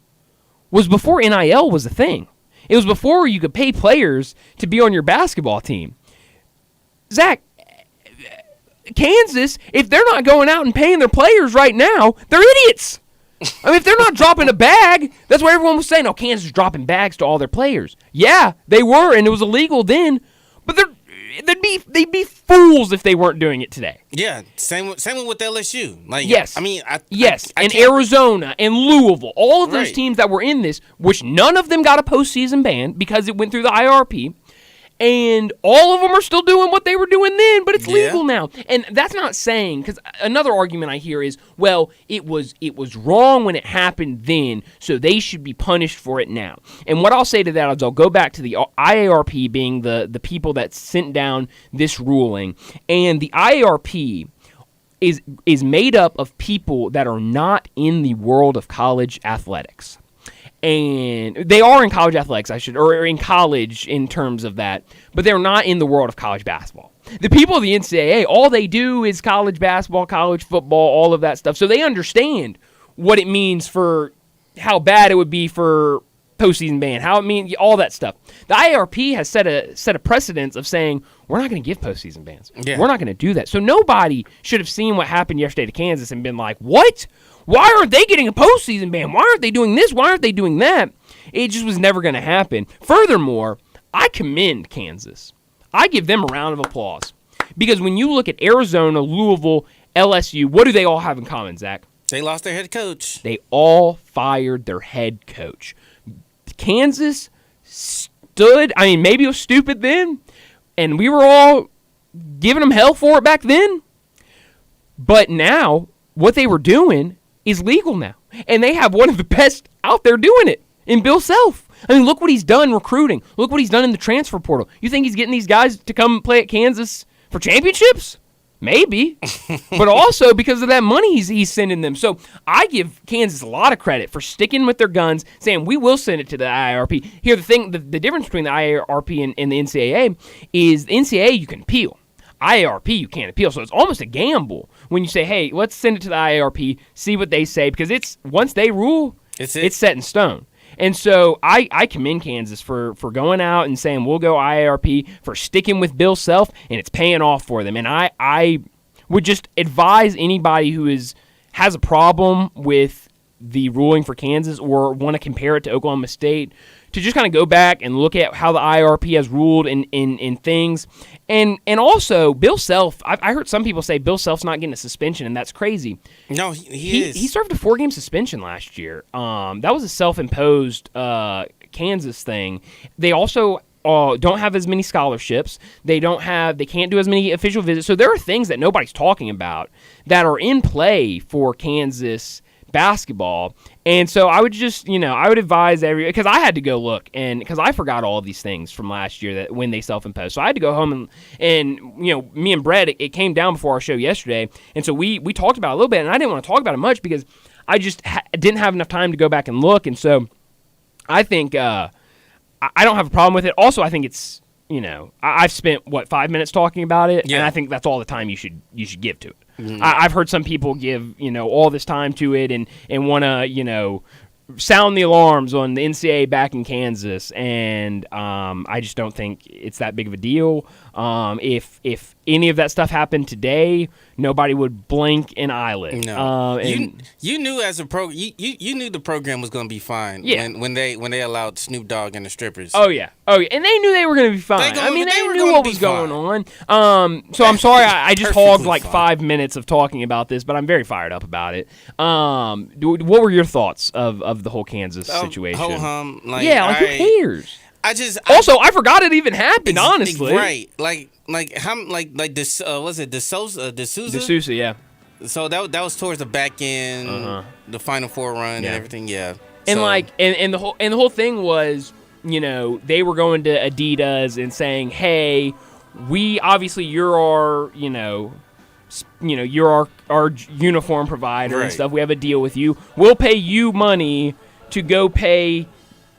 was before NIL was a thing. It was before you could pay players to be on your basketball team. Zach, Kansas, if they're not going out and paying their players right now, they're idiots. I mean, if they're not dropping a bag, that's what everyone was saying. Oh, Kansas is dropping bags to all their players. Yeah, they were, and it was illegal then. But they'd be fools if they weren't doing it today. Yeah, same with LSU. Yes. I and Arizona and Louisville, all of those teams that were in this, which none of them got a postseason ban because it went through the IRP. And all of them are still doing what they were doing then, but it's legal now. And that's not saying, because another argument I hear is, well, it was wrong when it happened then, so they should be punished for it now. And what I'll say to that is I'll go back to the IARP being the people that sent down this ruling. And the IARP is made up of people that are not in the world of college athletics. And they are in college athletics, or in college in terms of that, but they're not in the world of college basketball. The people of the NCAA, all they do is college basketball, college football, all of that stuff. So they understand what it means for how bad it would be for postseason ban, how it means all that stuff. The IARP has set a precedence of saying we're not going to give postseason bans. Yeah. We're not going to do that. So nobody should have seen what happened yesterday to Kansas and been like, what? Why aren't they getting a postseason ban? Why aren't they doing this? Why aren't they doing that? It just was never going to happen. Furthermore, I commend Kansas. I give them a round of applause. Because when you look at Arizona, Louisville, LSU, what do they all have in common, Zach? They lost their head coach. They all fired their head coach. Kansas stood, maybe it was stupid then, and we were all giving them hell for it back then. But now, what they were doing is legal now. And they have one of the best out there doing it in Bill Self. Look what he's done recruiting. Look what he's done in the transfer portal. You think he's getting these guys to come play at Kansas for championships? Maybe. But also because of that money he's sending them. So I give Kansas a lot of credit for sticking with their guns, saying we will send it to the IARP. Here, the difference between the IARP and the NCAA is the NCAA you can appeal. IARP you can't appeal. So it's almost a gamble when you say, hey, let's send it to the IARP, see what they say, because once they rule, It's set in stone. And so I commend Kansas for going out and saying we'll go IARP, for sticking with Bill Self, and it's paying off for them. And I would just advise anybody who has a problem with the ruling for Kansas or want to compare it to Oklahoma State to just kind of go back and look at how the IRP has ruled in things. And also, Bill Self, I heard some people say Bill Self's not getting a suspension, and that's crazy. No, he is. He served a 4-game suspension last year. That was a self-imposed Kansas thing. They also don't have as many scholarships. They can't do as many official visits. So there are things that nobody's talking about that are in play for Kansas basketball. And so I would just, I would advise because I had to go look, and because I forgot all of these things from last year that when they self-imposed. So I had to go home and me and Brett, it came down before our show yesterday. And so we talked about it a little bit, and I didn't want to talk about it much because I just didn't have enough time to go back and look. And so I think I don't have a problem with it. Also, I think it's, I've spent 5 minutes talking about it, and I think that's all the time you should give to it. Mm-hmm. I've heard some people give all this time to it and want to sound the alarms on the NCAA back in Kansas, and I just don't think it's that big of a deal. If any of that stuff happened today, nobody would blink an eyelid. No, you knew as a you knew the program was going to be fine. Yeah. when they allowed Snoop Dogg and the strippers. Oh yeah, and they knew they were going to be fine. They knew what was going on. So I'm sorry I just hogged like 5 minutes of talking about this, but I'm very fired up about it. What were your thoughts of the whole Kansas situation? Ho-hum, who cares? I forgot it even happened. Honestly, right? Like this was it D'Souza? D'Souza, yeah. So that was towards the back end, the Final Four run and everything, yeah. And and the whole thing was, they were going to Adidas and saying, hey, we obviously you're our you're our uniform provider and stuff. We have a deal with you. We'll pay you money to go pay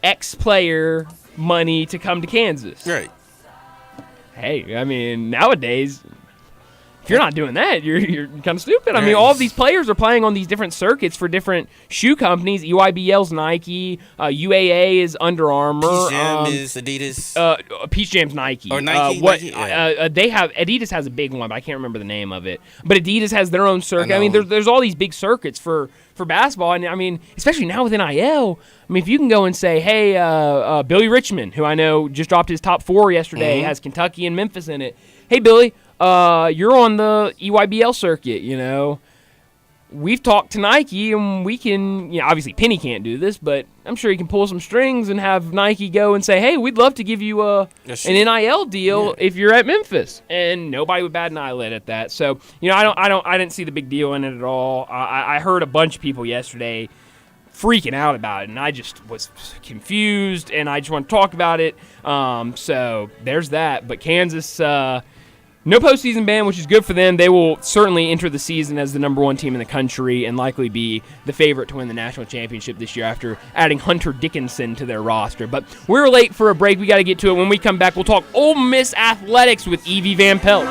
X player money to come to Kansas. Right. Hey, I mean, nowadays, if you're not doing that, you're kind of stupid. I mean, all of these players are playing on these different circuits for different shoe companies. EYBL's Nike, UAA is Under Armour. Peach Jam is Adidas. Peach Jam's Nike. Or Nike. They have Adidas has a big one, but I can't remember the name of it. But Adidas has their own circuit. I mean, there's all these big circuits for basketball, and I mean, especially now with NIL. I mean, if you can go and say, hey, Billy Richmond, who I know just dropped his top 4 yesterday, has Kentucky and Memphis in it. Hey, Billy, you're on the EYBL circuit, We've talked to Nike, and we can, obviously Penny can't do this, but I'm sure he can pull some strings and have Nike go and say, hey, we'd love to give you an NIL deal if you're at Memphis. And nobody would bat an eyelid at that. So, I didn't see the big deal in it at all. I heard a bunch of people yesterday freaking out about it, and I just was confused, and I just want to talk about it. So there's that. But Kansas, no postseason ban, which is good for them. They will certainly enter the season as the number 1 team in the country and likely be the favorite to win the national championship this year after adding Hunter Dickinson to their roster. But we're late for a break. We got to get to it. When we come back, we'll talk Ole Miss athletics with Evie Van Pelt.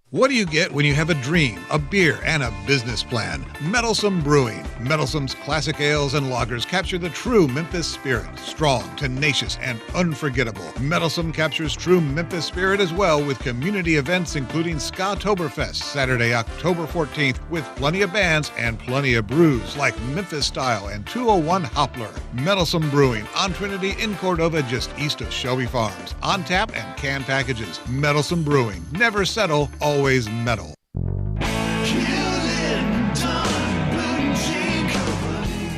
What do you get when you have a dream, a beer, and a business plan? Meddlesome Brewing. Meddlesome's classic ales and lagers capture the true Memphis spirit. Strong, tenacious, and unforgettable. Meddlesome captures true Memphis spirit as well with community events including Ska-toberfest, Saturday, October 14th, with plenty of bands and plenty of brews like Memphis Style and 201 Hoppler. Meddlesome Brewing on Trinity in Cordova, just east of Shelby Farms. On tap and can packages. Meddlesome Brewing. Never settle, always metal.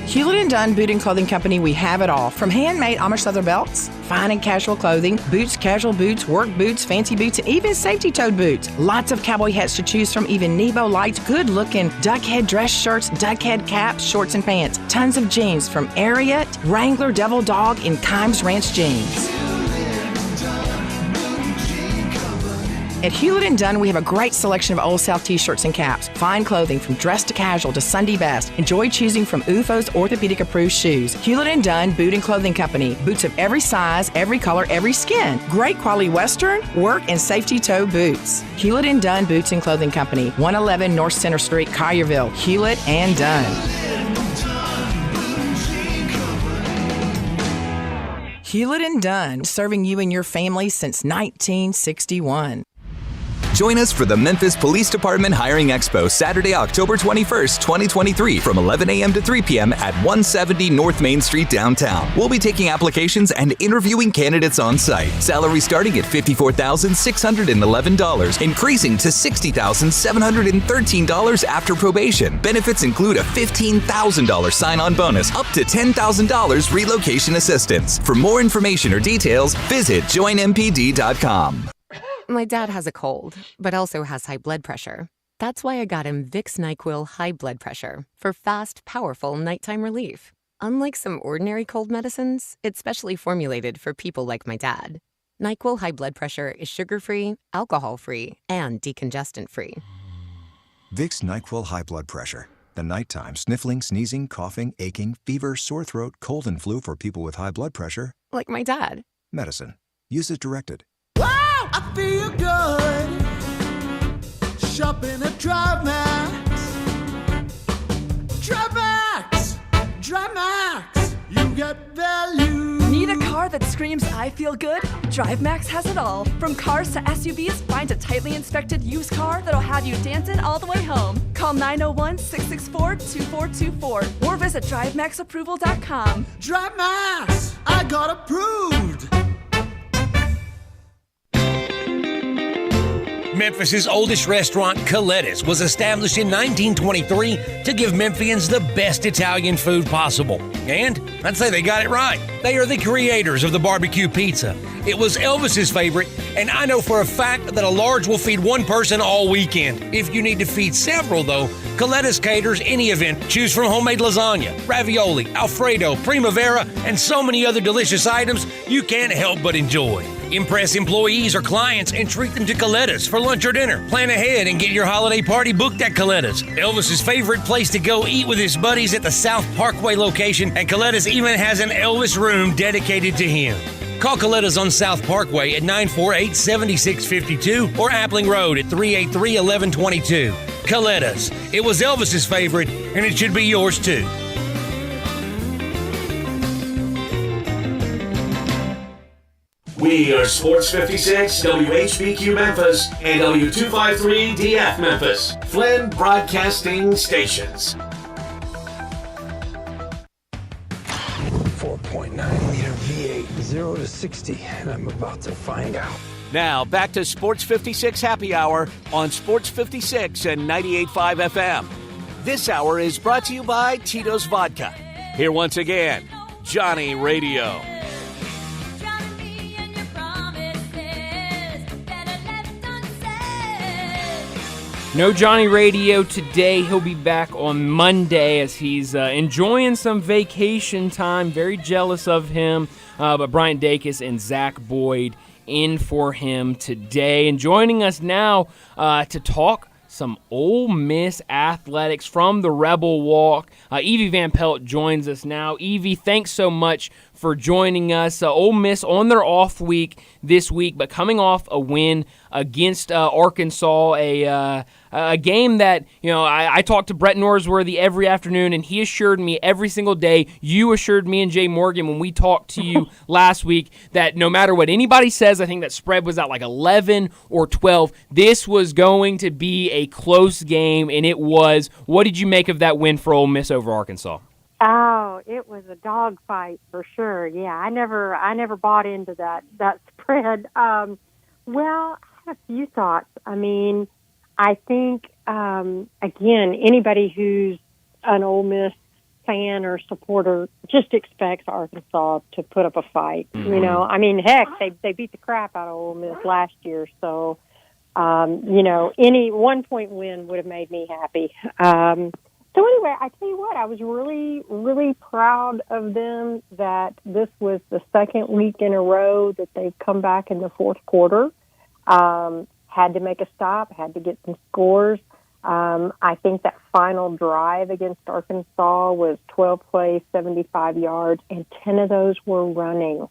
Hewlett & Dunn Boot and Clothing Company, we have it all. From handmade Amish leather belts, fine and casual clothing, boots, casual boots, work boots, fancy boots, and even safety-toed boots. Lots of cowboy hats to choose from, even Nebo lights, good-looking duckhead dress shirts, duckhead caps, shorts, and pants. Tons of jeans from Ariat, Wrangler, Devil Dog, and Kimes Ranch jeans. At Hewlett & Dunn, we have a great selection of Old South t-shirts and caps. Fine clothing from dress to casual to Sunday best. Enjoy choosing from UFO's orthopedic-approved shoes. Hewlett & Dunn Boot and Clothing Company. Boots of every size, every color, every skin. Great quality Western, work, and safety toe boots. Hewlett & Dunn Boots and Clothing Company. 111 North Center Street, Collierville. Hewlett & Dunn. Hewlett & Dunn, serving you and your family since 1961. Join us for the Memphis Police Department Hiring Expo Saturday, October 21st, 2023 from 11 a.m. to 3 p.m. at 170 North Main Street downtown. We'll be taking applications and interviewing candidates on site. Salary starting at $54,611, increasing to $60,713 after probation. Benefits include a $15,000 sign-on bonus, up to $10,000 relocation assistance. For more information or details, visit joinmpd.com. My dad has a cold, but also has high blood pressure. That's why I got him Vicks NyQuil High Blood Pressure for fast, powerful nighttime relief. Unlike some ordinary cold medicines, it's specially formulated for people like my dad. NyQuil High Blood Pressure is sugar-free, alcohol-free, and decongestant-free. Vicks NyQuil High Blood Pressure. The nighttime sniffling, sneezing, coughing, aching, fever, sore throat, cold and flu for people with high blood pressure. Like my dad. Medicine. Use as directed. I feel good shopping at DriveMax. DriveMax, you get value. Need a car that screams I feel good? DriveMax has it all. From cars to SUVs, find a tightly inspected used car that'll have you dancing all the way home. Call 901-664-2424 or visit DriveMaxApproval.com. DriveMax, I got approved. Memphis' oldest restaurant, Colette's, was established in 1923 to give Memphians the best Italian food possible. And I'd say they got it right. They are the creators of the barbecue pizza. It was Elvis's favorite, and I know for a fact that a large will feed one person all weekend. If you need to feed several, though, Colette's caters any event. Choose from homemade lasagna, ravioli, Alfredo, primavera, and so many other delicious items you can't help but enjoy. Impress employees or clients and treat them to Colette's for lunch or dinner. Plan ahead and get your holiday party booked at Colette's. Elvis's favorite place to go eat with his buddies at the South Parkway location, and Colette's even has an Elvis room dedicated to him. Call Colette's on South Parkway at 948-7652 or Appling Road at 383-1122. Colette's. It was Elvis's favorite, and it should be yours too. We are Sports 56, WHBQ Memphis, and W253DF Memphis, Flynn Broadcasting Stations. 4.9-liter V8, 0 to 60, and I'm about to find out. Now, back to Sports 56 Happy Hour on Sports 56 and 98.5 FM. This hour is brought to you by Tito's Vodka. Here once again, Johnny Radio. No Johnny Radio today. He'll be back on Monday as he's enjoying some vacation time. Very jealous of him. But Brian Dacus and Zach Boyd in for him today. And joining us now to talk some Ole Miss athletics from the Rebel Walk. Evie Van Pelt joins us now. Evie, thanks so much for joining us. Ole Miss on their off week this week, but coming off a win against Arkansas, a game that, you know, I talked to Brett Norsworthy every afternoon, and he assured me every single day, you assured me and Jay Morgan when we talked to you last week, that no matter what anybody says, I think that spread was at like 11 or 12, this was going to be a close game, and it was. What did you make of that win for Ole Miss over Arkansas? Oh, it was a dogfight for sure. Yeah, I never bought into that spread. Well, I have a few thoughts. I mean, I think, again, anybody who's an Ole Miss fan or supporter just expects Arkansas to put up a fight. Mm-hmm. You know, I mean, heck, they beat the crap out of Ole Miss last year. So, you know, any 1-point win would have made me happy. So anyway, I tell you what, I was really, really proud of them that this was the second week in a row that they've come back in the fourth quarter. had to make a stop, had to get some scores. I think that final drive against Arkansas was 12 plays, 75 yards, and 10 of those were running.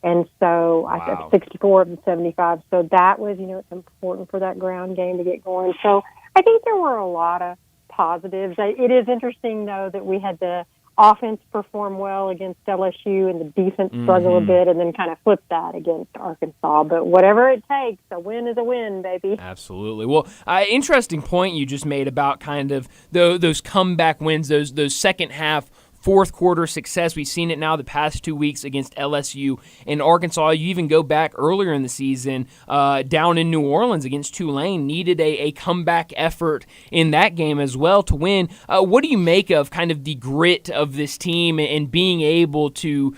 And so I said 64 of the 75. So that was, it's important for that ground game to get going. So I think there were a lot of positives. It is interesting, though, that we had the offense perform well against LSU and the defense struggle a bit, and then kind of flip that against Arkansas. But whatever it takes, a win is a win, baby. Absolutely. Well, interesting point you just made about kind of those comeback wins, those second half, fourth quarter success. We've seen it now the past 2 weeks against LSU and Arkansas. You even go back earlier in the season down in New Orleans against Tulane, needed a comeback effort in that game as well to win. What do you make of kind of the grit of this team and being able to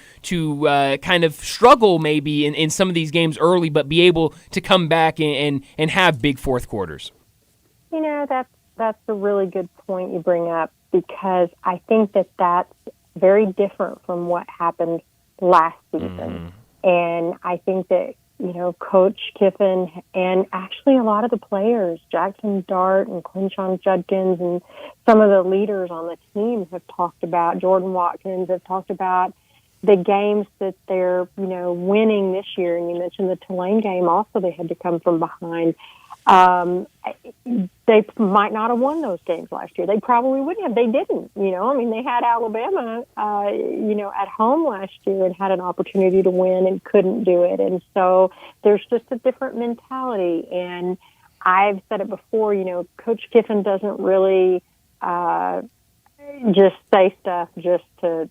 kind of struggle maybe in some of these games early, but be able to come back and have big fourth quarters? That's a really good point you bring up, because I think that's very different from what happened last season. And I think that, Coach Kiffin and actually a lot of the players, Jackson Dart and Quinshon Judkins and some of the leaders on the team have talked about, Jordan Watkins have talked about the games that they're, winning this year. And you mentioned the Tulane game also, they had to come from behind. They might not have won those games last year. They probably wouldn't have. They didn't, they had Alabama, at home last year and had an opportunity to win and couldn't do it. And so there's just a different mentality. And I've said it before, Coach Kiffin doesn't really, just say stuff just to,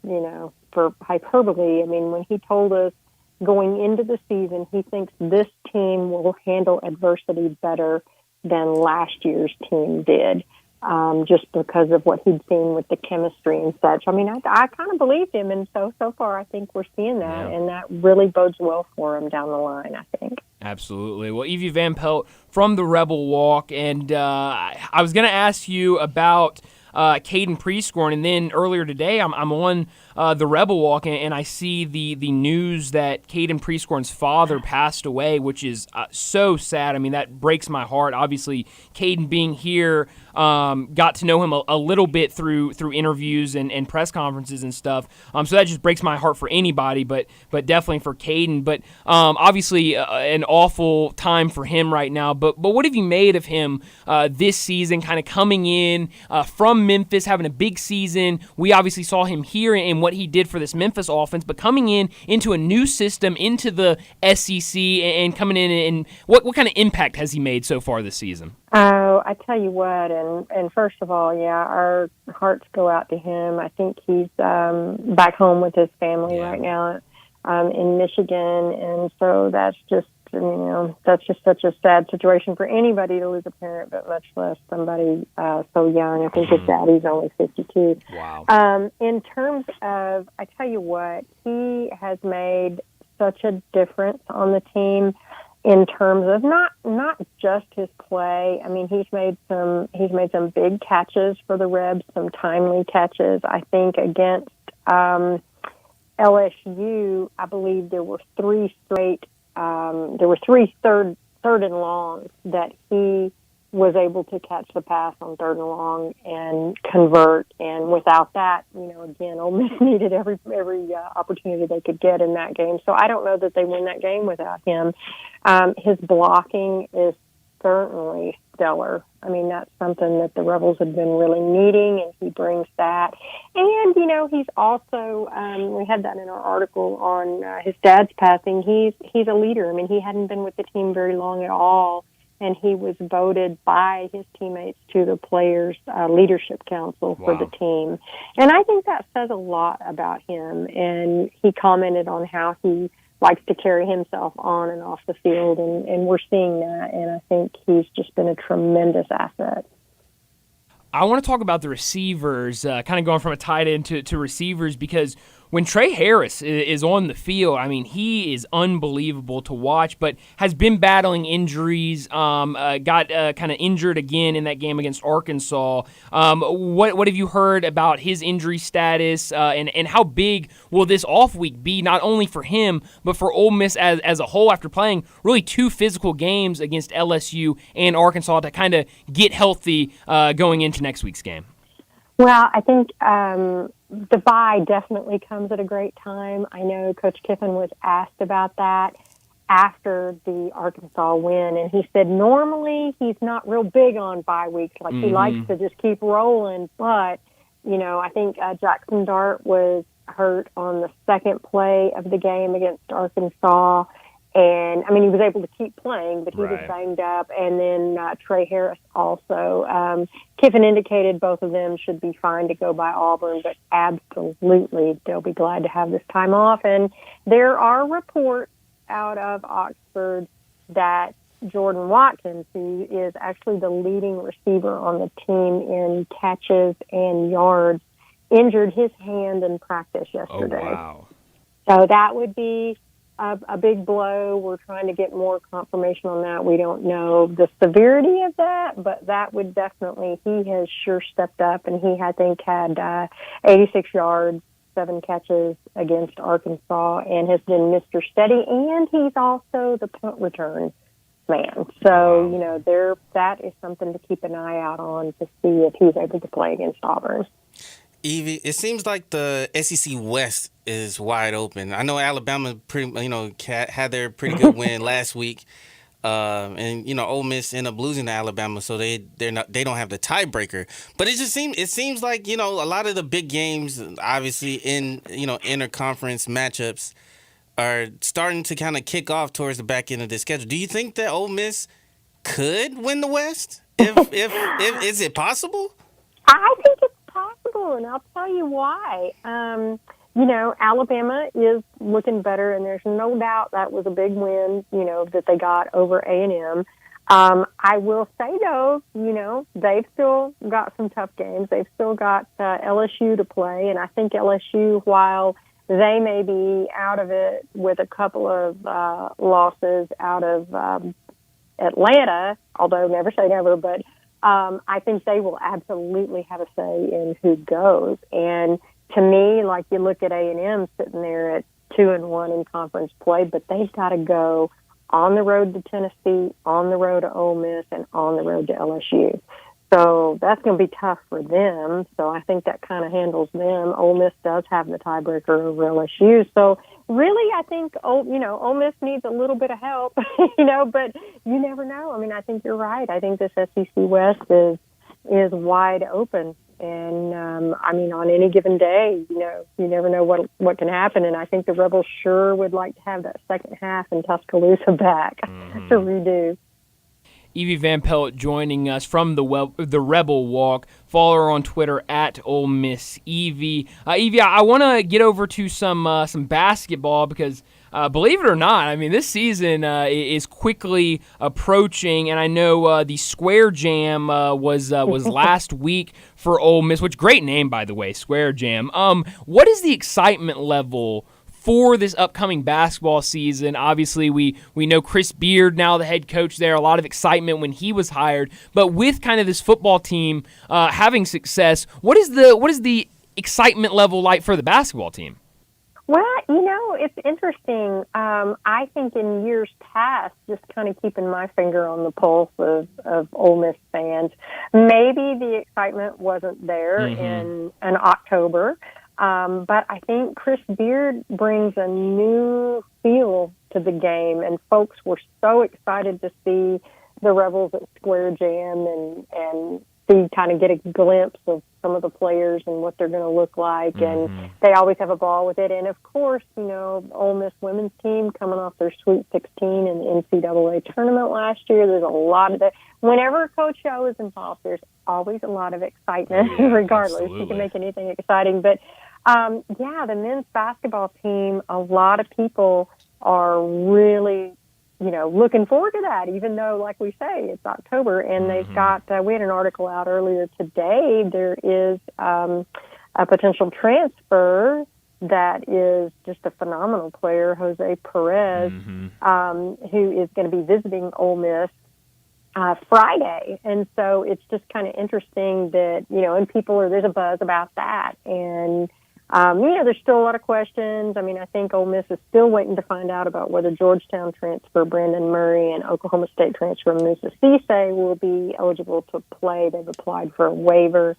for hyperbole. I mean, when he told us going into the season, he thinks this team will handle adversity better than last year's team did, just because of what he'd seen with the chemistry and such. I mean, I kind of believed him, and so far I think we're seeing that, and that really bodes well for him down the line, I think. Absolutely. Well, Evie Van Pelt from the Rebel Walk, and I was going to ask you about Caden Prieskorn, and then earlier today I'm on the Rebel Walk, and I see the news that Caden Prieskorn's father passed away, which is so sad. I mean, that breaks my heart. Obviously, Caden being here, got to know him a little bit through interviews and press conferences and stuff. So that just breaks my heart for anybody, but definitely for Caden. But obviously, an awful time for him right now. But what have you made of him this season, kind of coming in from Memphis, having a big season? We obviously saw him here and what he did for this Memphis offense, but coming into a new system, into the SEC, and coming in, and what kind of impact has he made so far this season? Oh, I tell you what, and first of all, our hearts go out to him. I think he's back home with his family right now in Michigan, and so that's just such a sad situation for anybody to lose a parent, but much less somebody so young. I think his daddy's only 52. Wow. In terms of, I tell you what, he has made such a difference on the team in terms of not just his play. I mean, he's made some big catches for the Rebs, some timely catches. I think against LSU, I believe there were three third and longs that he was able to catch the pass on third and long and convert. And without that, again, Ole Miss needed every opportunity they could get in that game. So I don't know that they win that game without him. His blocking is certainly stellar. I mean, that's something that the Rebels have been really needing, and he brings that. And, he's also, we had that in our article on his dad's passing. He's a leader. I mean, he hadn't been with the team very long at all, and he was voted by his teammates to the Players' Leadership Council for the team. And I think that says a lot about him. And he commented on how he likes to carry himself on and off the field, and we're seeing that, and I think he's just been a tremendous asset. I want to talk about the receivers, kind of going from a tight end to receivers, because when Trey Harris is on the field, I mean, he is unbelievable to watch, but has been battling injuries, got kind of injured again in that game against Arkansas. What have you heard about his injury status, and how big will this off week be, not only for him, but for Ole Miss as a whole, after playing really 2 physical games against LSU and Arkansas to kind of get healthy going into next week's game? Well, I think the bye definitely comes at a great time. I know Coach Kiffin was asked about that after the Arkansas win, and he said normally he's not real big on bye weeks. Like, he likes to just keep rolling, but, I think Jackson Dart was hurt on the second play of the game against Arkansas. And, I mean, he was able to keep playing, but he was banged up. And then Trey Harris also. Kiffin indicated both of them should be fine to go by Auburn, but absolutely they'll be glad to have this time off. And there are reports out of Oxford that Jordan Watkins, who is actually the leading receiver on the team in catches and yards, injured his hand in practice yesterday. Oh, wow. So that would be a big blow. We're trying to get more confirmation on that. We don't know the severity of that, but that would definitely, he has sure stepped up, and he, I think, had 86 yards, 7 catches against Arkansas, and has been Mr. Steady, and he's also the punt return man. So, that is something to keep an eye out on to see if he's able to play against Auburn. Evie, it seems like the SEC West is wide open. I know Alabama had their pretty good win last week, and Ole Miss ended up losing to Alabama, so they don't have the tiebreaker. But it seems like a lot of the big games, obviously in interconference matchups, are starting to kind of kick off towards the back end of the schedule. Do you think that Ole Miss could win the West? If is it possible? I think it's possible, and I'll tell you why. Alabama is looking better, and there's no doubt that was a big win, that they got over A&M. I will say, though, they've still got some tough games. They've still got LSU to play, and I think LSU, while they may be out of it with a couple of losses out of Atlanta, although never say never, but I think they will absolutely have a say in who goes. And to me, like, you look at A&M sitting there at 2-1 in conference play, but they've got to go on the road to Tennessee, on the road to Ole Miss, and on the road to LSU. So that's going to be tough for them. So I think that kind of handles them. Ole Miss does have the tiebreaker over LSU. So really, I think, Ole Miss needs a little bit of help, but you never know. I mean, I think you're right. I think this SEC West is wide open. And, on any given day, you never know what can happen. And I think the Rebels sure would like to have that second half in Tuscaloosa back to redo. Evie Van Pelt joining us from the Rebel Walk. Follow her on Twitter at Ole Miss Evie. Evie, I want to get over to some basketball because, believe it or not, I mean, this season is quickly approaching, and I know the Square Jam was last week for Ole Miss, which great name, by the way, Square Jam. What is the excitement level for this upcoming basketball season? Obviously, we know Chris Beard now the head coach there. A lot of excitement when he was hired, but with kind of this football team having success, what is the excitement level like for the basketball team? Well, it's interesting. I think in years past, just kind of keeping my finger on the pulse of Ole Miss fans, maybe the excitement wasn't there in October. But I think Chris Beard brings a new feel to the game, and folks were so excited to see the Rebels at Square Jam and see, kind of get a glimpse of some of the players and what they're going to look like, and they always have a ball with it. And of course, Ole Miss women's team coming off their Sweet 16 in the NCAA tournament last year. There's a lot of that. Whenever Coach O is involved, there's always a lot of excitement, regardless. Absolutely. You can make anything exciting. But the men's basketball team, a lot of people are really, looking forward to that, even though, like we say, it's October. And they've got, we had an article out earlier today. There is a potential transfer that is just a phenomenal player, Jose Perez, who is going to be visiting Ole Miss Friday. And so it's just kind of interesting that, and there's a buzz about that. And, there's still a lot of questions. I mean, I think Ole Miss is still waiting to find out about whether Georgetown transfer Brandon Murray and Oklahoma State transfer Musa Cisse will be eligible to play. They've applied for a waiver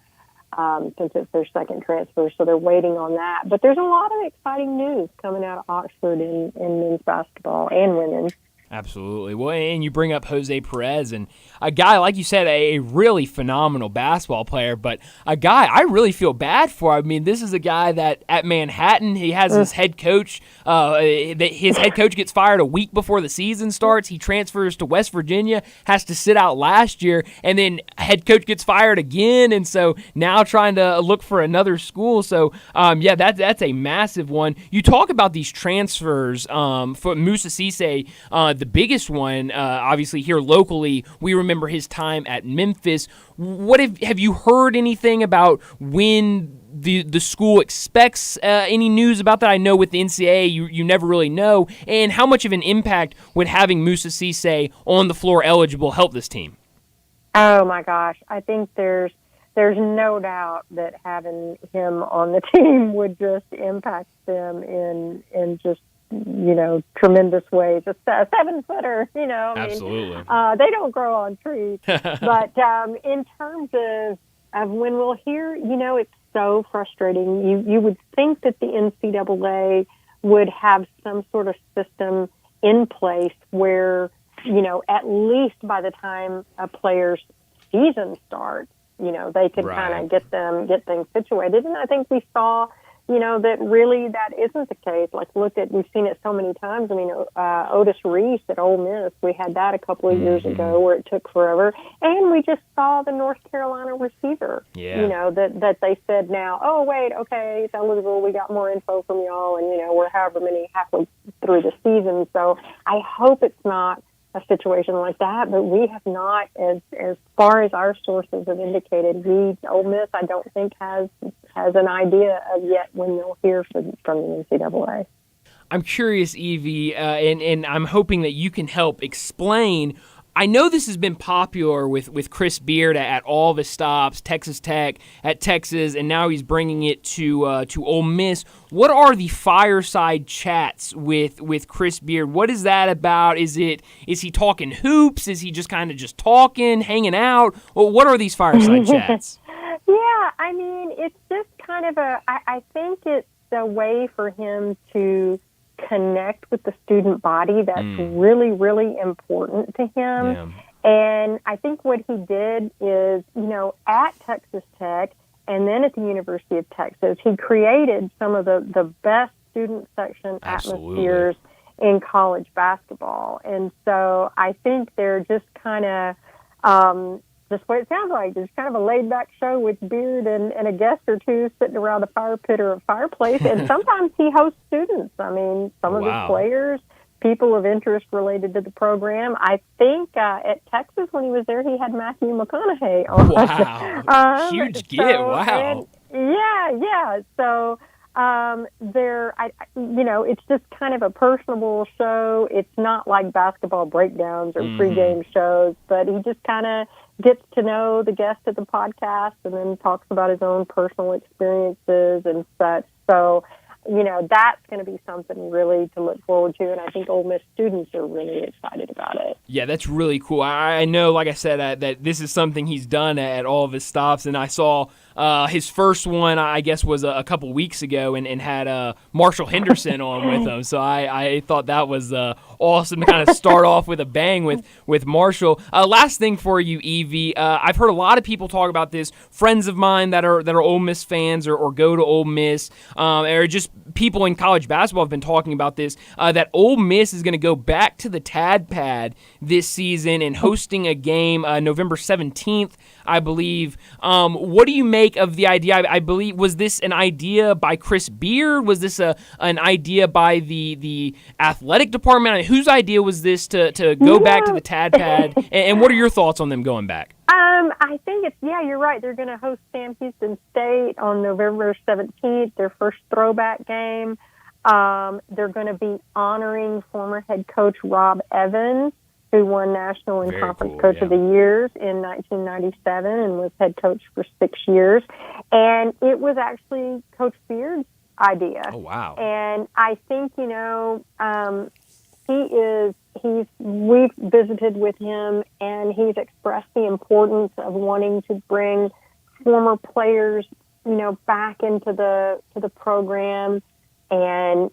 since it's their second transfer, so they're waiting on that. But there's a lot of exciting news coming out of Oxford in men's basketball and women's. Absolutely. Well, and you bring up Jose Perez, and a guy, like you said, a really phenomenal basketball player, but a guy I really feel bad for. I mean, this is a guy that at Manhattan, he has his head coach. His head coach gets fired a week before the season starts. He transfers to West Virginia, has to sit out last year, and then head coach gets fired again, and so now trying to look for another school. So, that's a massive one. You talk about these transfers for Musa Cisse, the biggest one, obviously here locally. We remember his time at Memphis. What have you heard anything about when the school expects any news about that? I know with the NCAA, you never really know. And how much of an impact would having Musa Cisse on the floor eligible help this team? Oh my gosh, I think there's no doubt that having him on the team would just impact them in just tremendous ways. A 7-footer, Absolutely. They don't grow on trees. But in terms of when we'll hear, it's so frustrating. You would think that the NCAA would have some sort of system in place where, at least by the time a player's season starts, they could kind of get things situated. And I think we saw that really that isn't the case. Like, we've seen it so many times. I mean, Otis Reese at Ole Miss, we had that a couple of years ago where it took forever. And we just saw the North Carolina receiver, that they said now, oh, wait, okay, it's eligible. We got more info from y'all, and, we're halfway through the season. So I hope it's not a situation like that, but we have not, as far as our sources have indicated, Ole Miss, I don't think has an idea of yet when they'll hear from the NCAA. I'm curious, Evie, and I'm hoping that you can help explain. I know this has been popular with Chris Beard at all of his stops, Texas Tech, at Texas, and now he's bringing it to Ole Miss. What are the fireside chats with Chris Beard? What is that about? Is he talking hoops? Is he just kind of just talking, hanging out? Well, what are these fireside chats? Yeah, I mean, it's just kind of I think it's a way for him to connect with the student body that's really, really important to him. Yeah. And I think what he did is, at Texas Tech and then at the University of Texas, he created some of the best student section atmospheres in college basketball. And so I think they're just kind of just what it sounds like. There's kind of a laid-back show with Beard and a guest or two sitting around a fire pit or a fireplace. And sometimes he hosts students. I mean, some of his players, people of interest related to the program. I think at Texas when he was there, he had Matthew McConaughey on. Wow. Huge get. Wow. Yeah. So it's just kind of a personable show. It's not like basketball breakdowns or pregame shows, but he just kind of gets to know the guest of the podcast and then talks about his own personal experiences and such. So, that's going to be something really to look forward to, and I think Ole Miss students are really excited about it. Yeah, that's really cool. I know, like I said, that this is something he's done at all of his stops, and I saw his first one, I guess, was a couple weeks ago and had Marshall Henderson on with him. So I thought that was awesome to kind of start off with a bang with Marshall. Last thing for you, Evie. I've heard a lot of people talk about this. Friends of mine that are Ole Miss fans or go to Ole Miss, or just people in college basketball have been talking about this, that Ole Miss is going to go back to the Tad Pad this season and hosting a game November 17th, I believe. What do you make of the idea? I believe, was this an idea by Chris Beard? Was this an idea by the athletic department? Whose idea was this to go back to the Tad Pad? And what are your thoughts on them going back? I think you're right. They're going to host Sam Houston State on November 17th, their first throwback game. They're going to be honoring former head coach Rob Evans, who won National and Conference Coach of the Years in 1997 and was head coach for 6 years. And it was actually Coach Beard's idea. Oh, wow. And I think, we've visited with him, and he's expressed the importance of wanting to bring former players, back into the program. And,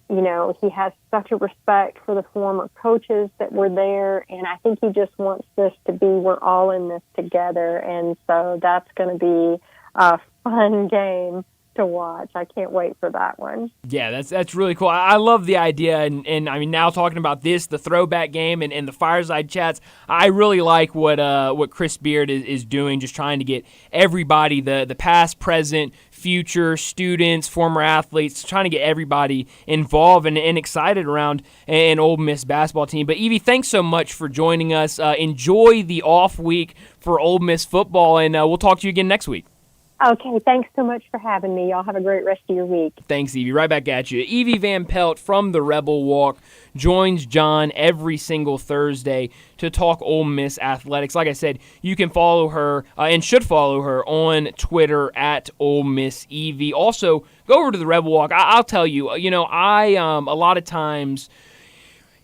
he has such a respect for the former coaches that were there. And I think he just wants this to be, we're all in this together. And so that's going to be a fun game to watch. I can't wait for that one. Yeah, that's really cool. I love the idea, and I mean, now talking about this, the throwback game and the fireside chats, I really like what Chris Beard is doing, just trying to get everybody, the past, present, future students, former athletes, trying to get everybody involved and excited around an Ole Miss basketball team. But Evie, thanks so much for joining us. Enjoy the off week for Ole Miss football, and we'll talk to you again next week. Okay, thanks so much for having me. Y'all have a great rest of your week. Thanks, Evie. Right back at you. Evie Van Pelt from the Rebel Walk joins John every single Thursday to talk Ole Miss athletics. Like I said, you can follow her and should follow her on Twitter at Ole Miss Evie. Also, go over to the Rebel Walk. I'll tell you, I a lot of times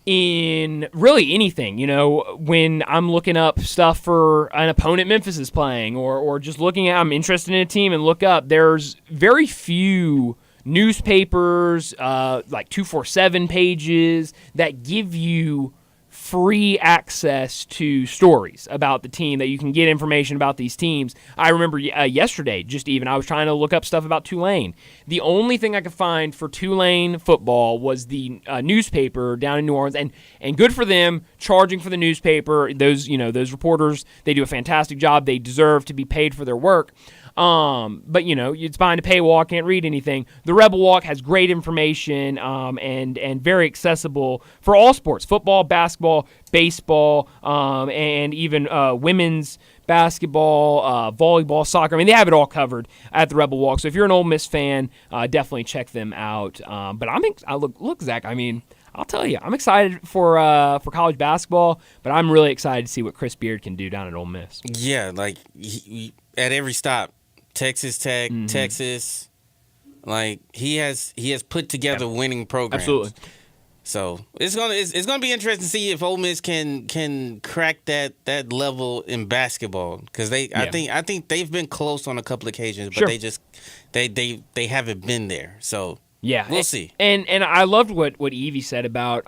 in really anything, when I'm looking up stuff for an opponent Memphis is playing or just looking at, I'm interested in a team and look up, there's very few newspapers, like 247 pages that give you free access to stories about the team, that you can get information about these teams. I remember yesterday, I was trying to look up stuff about Tulane. The only thing I could find for Tulane football was the newspaper down in New Orleans, and good for them, charging for the newspaper. Those reporters, they do a fantastic job. They deserve to be paid for their work. But it's behind a paywall, can't read anything. The Rebel Walk has great information, and very accessible for all sports: football, basketball, baseball, and even women's basketball, volleyball, soccer. I mean, they have it all covered at the Rebel Walk. So if you're an Ole Miss fan, definitely check them out. But look, Zach. I mean, I'll tell you, I'm excited for college basketball, but I'm really excited to see what Chris Beard can do down at Ole Miss. Yeah, like he, at every stop. Texas Tech, Texas, like he has put together winning programs. Absolutely. So it's gonna be interesting to see if Ole Miss can crack that level in basketball, because I think they've been close on a couple occasions, but they haven't been there. So yeah, we'll see. And I loved what Evie said about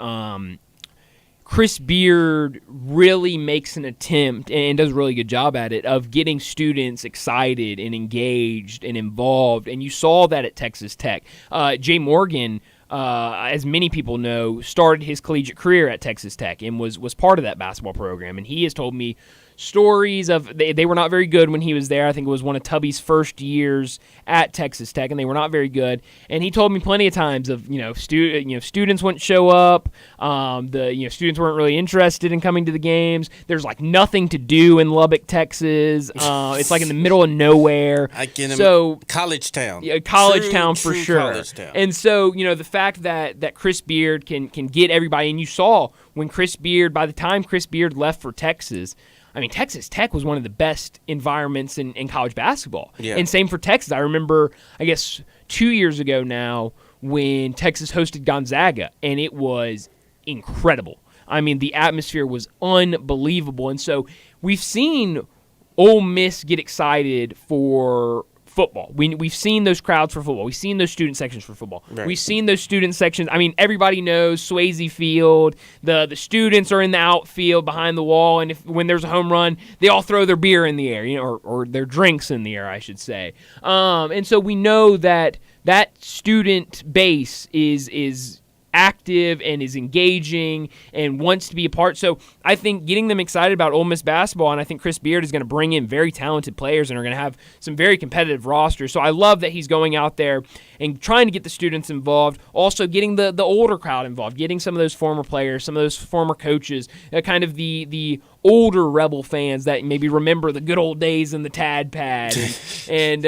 Chris Beard really makes an attempt and does a really good job at it of getting students excited and engaged and involved. And you saw that at Texas Tech. Jay Morgan, as many people know, started his collegiate career at Texas Tech and was part of that basketball program. And he has told me stories of they were not very good when he was there. I think it was one of Tubby's first years at Texas Tech, and they were not very good. And he told me plenty of times of students wouldn't show up. Students weren't really interested in coming to the games. There's like nothing to do in Lubbock, Texas. It's like in the middle of nowhere. College town. Yeah, college town for sure. College town. And so the fact that Chris Beard can get everybody, and you saw when by the time Chris Beard left for Texas. I mean, Texas Tech was one of the best environments in college basketball. Yeah. And same for Texas. I remember, I guess, 2 years ago now when Texas hosted Gonzaga, and it was incredible. I mean, the atmosphere was unbelievable. And so we've seen Ole Miss get excited for football. We've seen those crowds for football. We've seen those student sections for football. Right. We've seen those student sections. I mean, everybody knows Swayze Field. The students are in the outfield behind the wall, and when there's a home run, they all throw their beer in the air, or their drinks in the air, I should say. And so we know that student base is active and is engaging and wants to be a part. So I think getting them excited about Ole Miss basketball, and I think Chris Beard is going to bring in very talented players and are going to have some very competitive rosters. So I love that he's going out there and trying to get the students involved, also getting the older crowd involved, getting some of those former players, some of those former coaches, kind of the older Rebel fans that maybe remember the good old days in the Tad Pad. And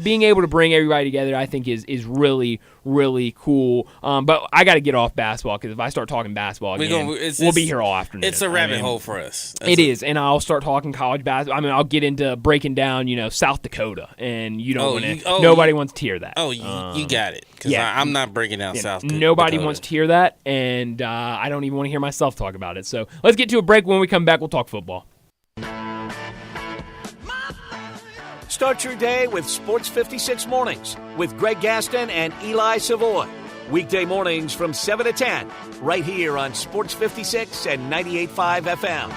being able to bring everybody together, I think, is really, really cool. But I got to get off basketball because if I start talking basketball again, we'll be here all afternoon. It's a rabbit hole for us. It is, and I'll start talking college basketball. I mean, I'll get into breaking down, South Dakota, and nobody wants to hear that. Oh, you got it. Because I'm not breaking down South Dakota. Nobody wants to hear that, and I don't even want to hear myself talk about it. So let's get to a break. When we come back, we'll talk football. Start your day with Sports 56 Mornings with Greg Gaston and Eli Savoy. Weekday mornings from 7 to 10, right here on Sports 56 and 98.5 FM.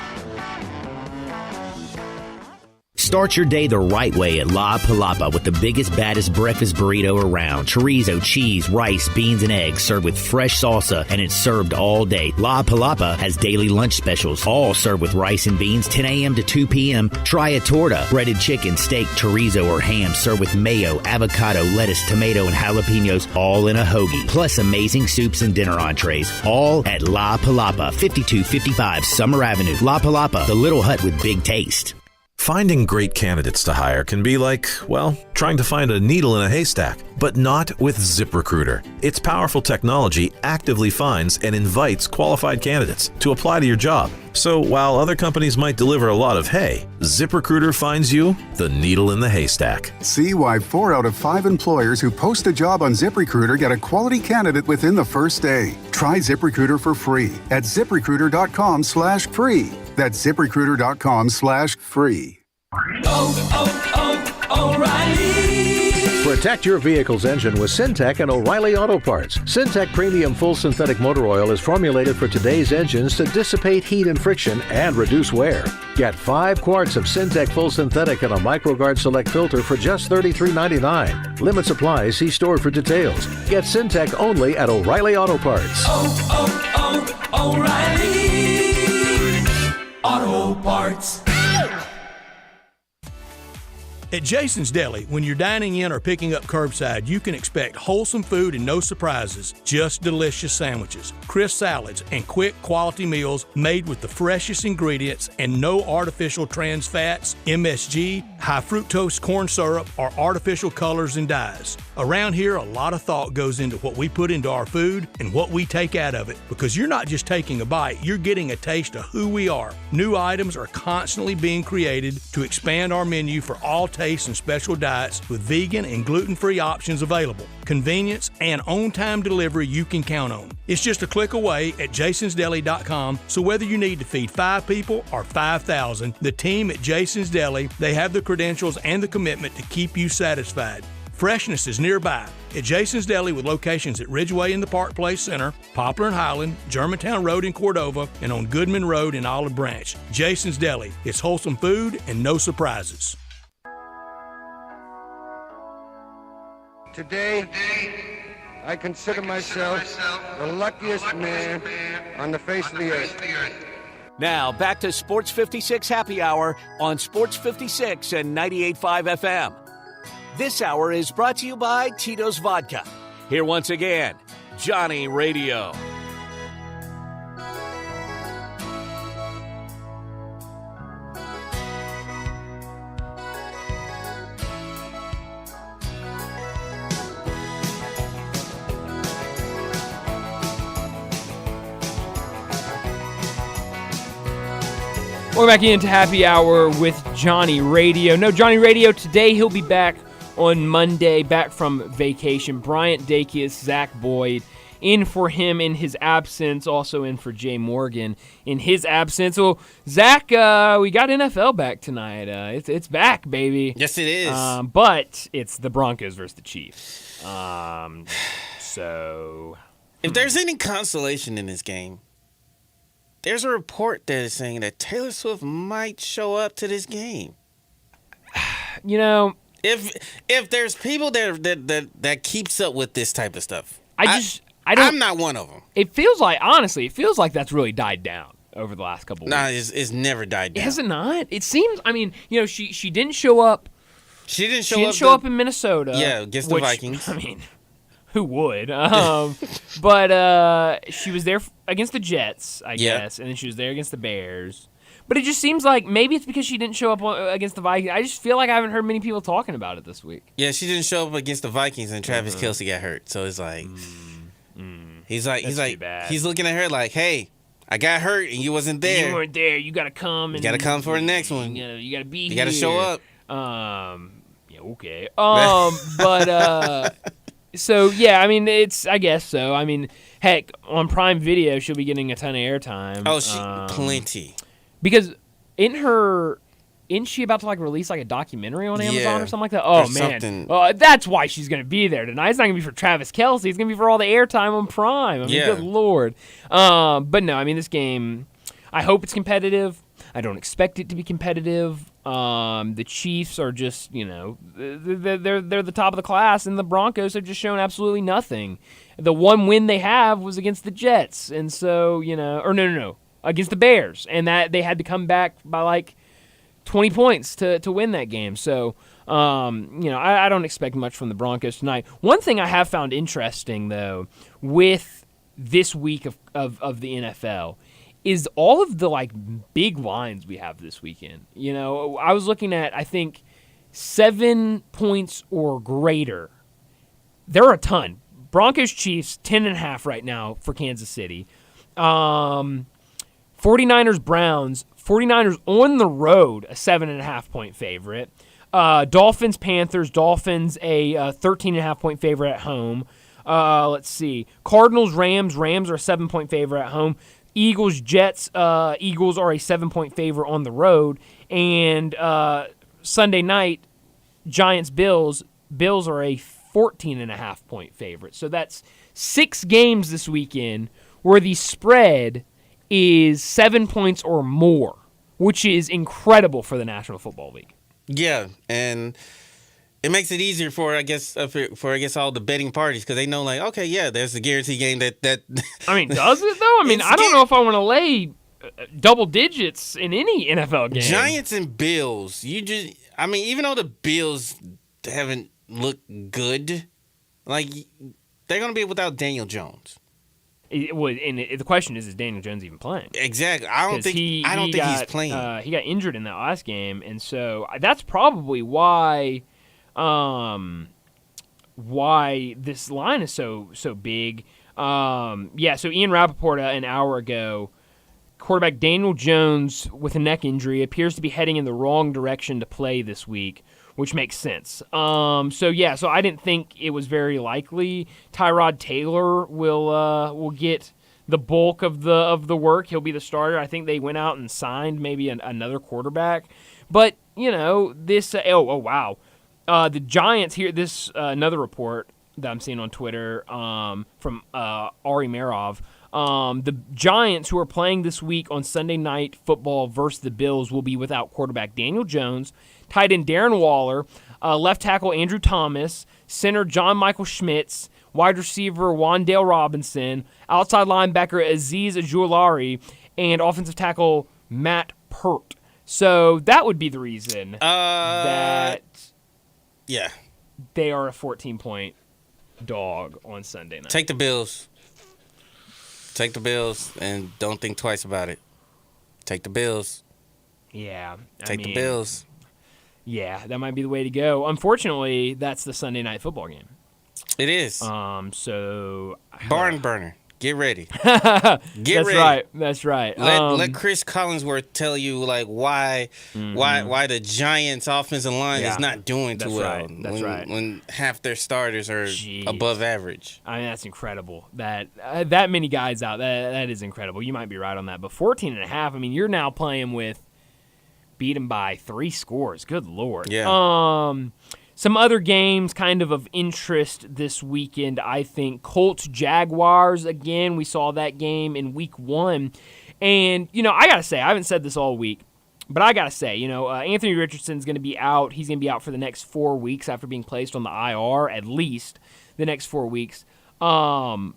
Start your day the right way at La Palapa with the biggest, baddest breakfast burrito around. Chorizo, cheese, rice, beans, and eggs served with fresh salsa, and it's served all day. La Palapa has daily lunch specials, all served with rice and beans, 10 a.m. to 2 p.m. Try a torta, breaded chicken, steak, chorizo, or ham served with mayo, avocado, lettuce, tomato, and jalapenos, all in a hoagie. Plus amazing soups and dinner entrees, all at La Palapa, 5255 Summer Avenue. La Palapa, the little hut with big taste. Finding great candidates to hire can be like, well, trying to find a needle in a haystack, but not with ZipRecruiter. Its powerful technology actively finds and invites qualified candidates to apply to your job. So while other companies might deliver a lot of hay, ZipRecruiter finds you the needle in the haystack. See why 4 out of 5 employers who post a job on ZipRecruiter get a quality candidate within the first day. Try ZipRecruiter for free at ZipRecruiter.com/free. That's ZipRecruiter.com/free. O'Reilly. Protect your vehicle's engine with Syntec and O'Reilly Auto Parts. Syntec Premium Full Synthetic Motor Oil is formulated for today's engines to dissipate heat and friction and reduce wear. Get 5 quarts of Syntec Full Synthetic and a MicroGuard Select filter for just $33.99. Limits apply. See store for details. Get Syntec only at O'Reilly Auto Parts. O'Reilly Auto Parts. At Jason's Deli, when you're dining in or picking up curbside, you can expect wholesome food and no surprises, just delicious sandwiches, crisp salads, and quick quality meals made with the freshest ingredients and no artificial trans fats, MSG, high fructose corn syrup, or artificial colors and dyes. Around here, a lot of thought goes into what we put into our food and what we take out of it, because you're not just taking a bite, you're getting a taste of who we are. New items are constantly being created to expand our menu for all tastes and special diets with vegan and gluten-free options available. Convenience and on-time delivery you can count on. It's just a click away at jasonsdeli.com, so whether you need to feed 5 people or 5,000, the team at Jason's Deli, they have the credentials and the commitment to keep you satisfied. Freshness is nearby at Jason's Deli with locations at Ridgeway in the Park Place Center, Poplar and Highland, Germantown Road in Cordova, and on Goodman Road in Olive Branch. Jason's Deli. It's wholesome food and no surprises. Today, I consider myself the luckiest man on the face of the earth. Now, back to Sports 56 Happy Hour on Sports 56 and 98.5 FM. This hour is brought to you by Tito's Vodka. Here once again, Johnny Radio. We're back into Happy Hour with Johnny Radio. No Johnny Radio today. He'll be back on Monday, back from vacation. Bryant Dakius, Zach Boyd, in for him in his absence. Also in for Jay Morgan in his absence. Well, Zach, we got NFL back tonight. It's back, baby. Yes, it is. But it's the Broncos versus the Chiefs. So, if there's any consolation in this game, there's a report that is saying that Taylor Swift might show up to this game. You know, if there's people that keeps up with this type of stuff, I'm not one of them. It feels like that's really died down over the last couple weeks. Nah, it's never died down. Has it not? It seems. I mean, she didn't show up. She didn't show up in Minnesota. Yeah, against the Vikings. I mean, who would? But she was there against the Jets, I guess, and then she was there against the Bears. But it just seems like maybe it's because she didn't show up against the Vikings. I just feel like I haven't heard many people talking about it this week. Yeah, she didn't show up against the Vikings, and Travis Kelce got hurt. So it's like, he's looking at her like, hey, I got hurt and you wasn't there. You weren't there. You got to come. You got to come for the next one. You got to be here. You got to show up. Yeah, okay. But so yeah, I mean, I guess so. I mean, heck, on Prime Video, she'll be getting a ton of airtime. Oh, plenty. Because isn't she about to like release like a documentary on Amazon or something like that? Oh man, that's why she's gonna be there tonight. It's not gonna be for Travis Kelce. It's gonna be for all the airtime on Prime. I mean, good lord. But no, I mean, this game, I hope it's competitive. I don't expect it to be competitive. The Chiefs are just, they're the top of the class, and the Broncos have just shown absolutely nothing. The one win they have was against the Jets, and so against the Bears, and that they had to come back by like 20 points to win that game. So, I don't expect much from the Broncos tonight. One thing I have found interesting, though, with this week of the NFL is all of the like big lines we have this weekend. I was looking at, I think, 7 points or greater. There are a ton. Broncos Chiefs 10.5 right now for Kansas City. 49ers Browns. 49ers on the road, a 7.5 point favorite. Dolphins Panthers. Dolphins a 13.5 point favorite at home. Let's see. Cardinals Rams. Rams are a 7 point favorite at home. Eagles Jets. Eagles are a 7 point favorite on the road. And Sunday night, Giants Bills. Bills are a 14.5 point favorite. So that's 6 games this weekend where the spread is 7 points or more, which is incredible for the National Football League. Yeah, and it makes it easier for all the betting parties because they know, like, okay, yeah, there's a guarantee game that. I mean, does it though? I mean, I don't know if I want to lay double digits in any NFL game. Giants and Bills, even though the Bills haven't looked good, like they're gonna be without Daniel Jones. The question is Daniel Jones even playing? Exactly. I don't think he's playing. He got injured in that last game, and so that's probably why this line is so big. So Ian Rappaport an hour ago, quarterback Daniel Jones with a neck injury appears to be heading in the wrong direction to play this week, which makes sense. So I didn't think it was very likely Tyrod Taylor will get the bulk of the work. He'll be the starter. I think they went out and signed maybe another quarterback. But, this wow. The Giants here, this another report that I'm seeing on Twitter from Ari Merov. The Giants, who are playing this week on Sunday Night Football versus the Bills, will be without quarterback Daniel Jones, tight end Darren Waller, left tackle Andrew Thomas, center John Michael Schmitz, wide receiver Wan'Dale Robinson, outside linebacker Azeez Ojulari, and offensive tackle Matt Pert. So that would be the reason that they are a 14-point dog on Sunday night. Take the Bills. Take the Bills and don't think twice about it. Take the Bills. Yeah. Take the Bills. Yeah, that might be the way to go. Unfortunately, that's the Sunday night football game. It is. So barn burner. Get ready. Get ready. That's right. Let Chris Collinsworth tell you like why the Giants' offensive line is not doing too well. That's right. When half their starters are above average. I mean, that's incredible. That many guys out. That is incredible. You might be right on that. But 14.5. I mean, you're now playing with beat them by 3 scores. Good Lord. Yeah. Some other games kind of interest this weekend, I think. Colts-Jaguars, again, we saw that game in Week 1. And, I got to say, I haven't said this all week, but I got to say, Anthony Richardson's going to be out. He's going to be out for the next 4 weeks after being placed on the IR, at least the next 4 weeks. Gardner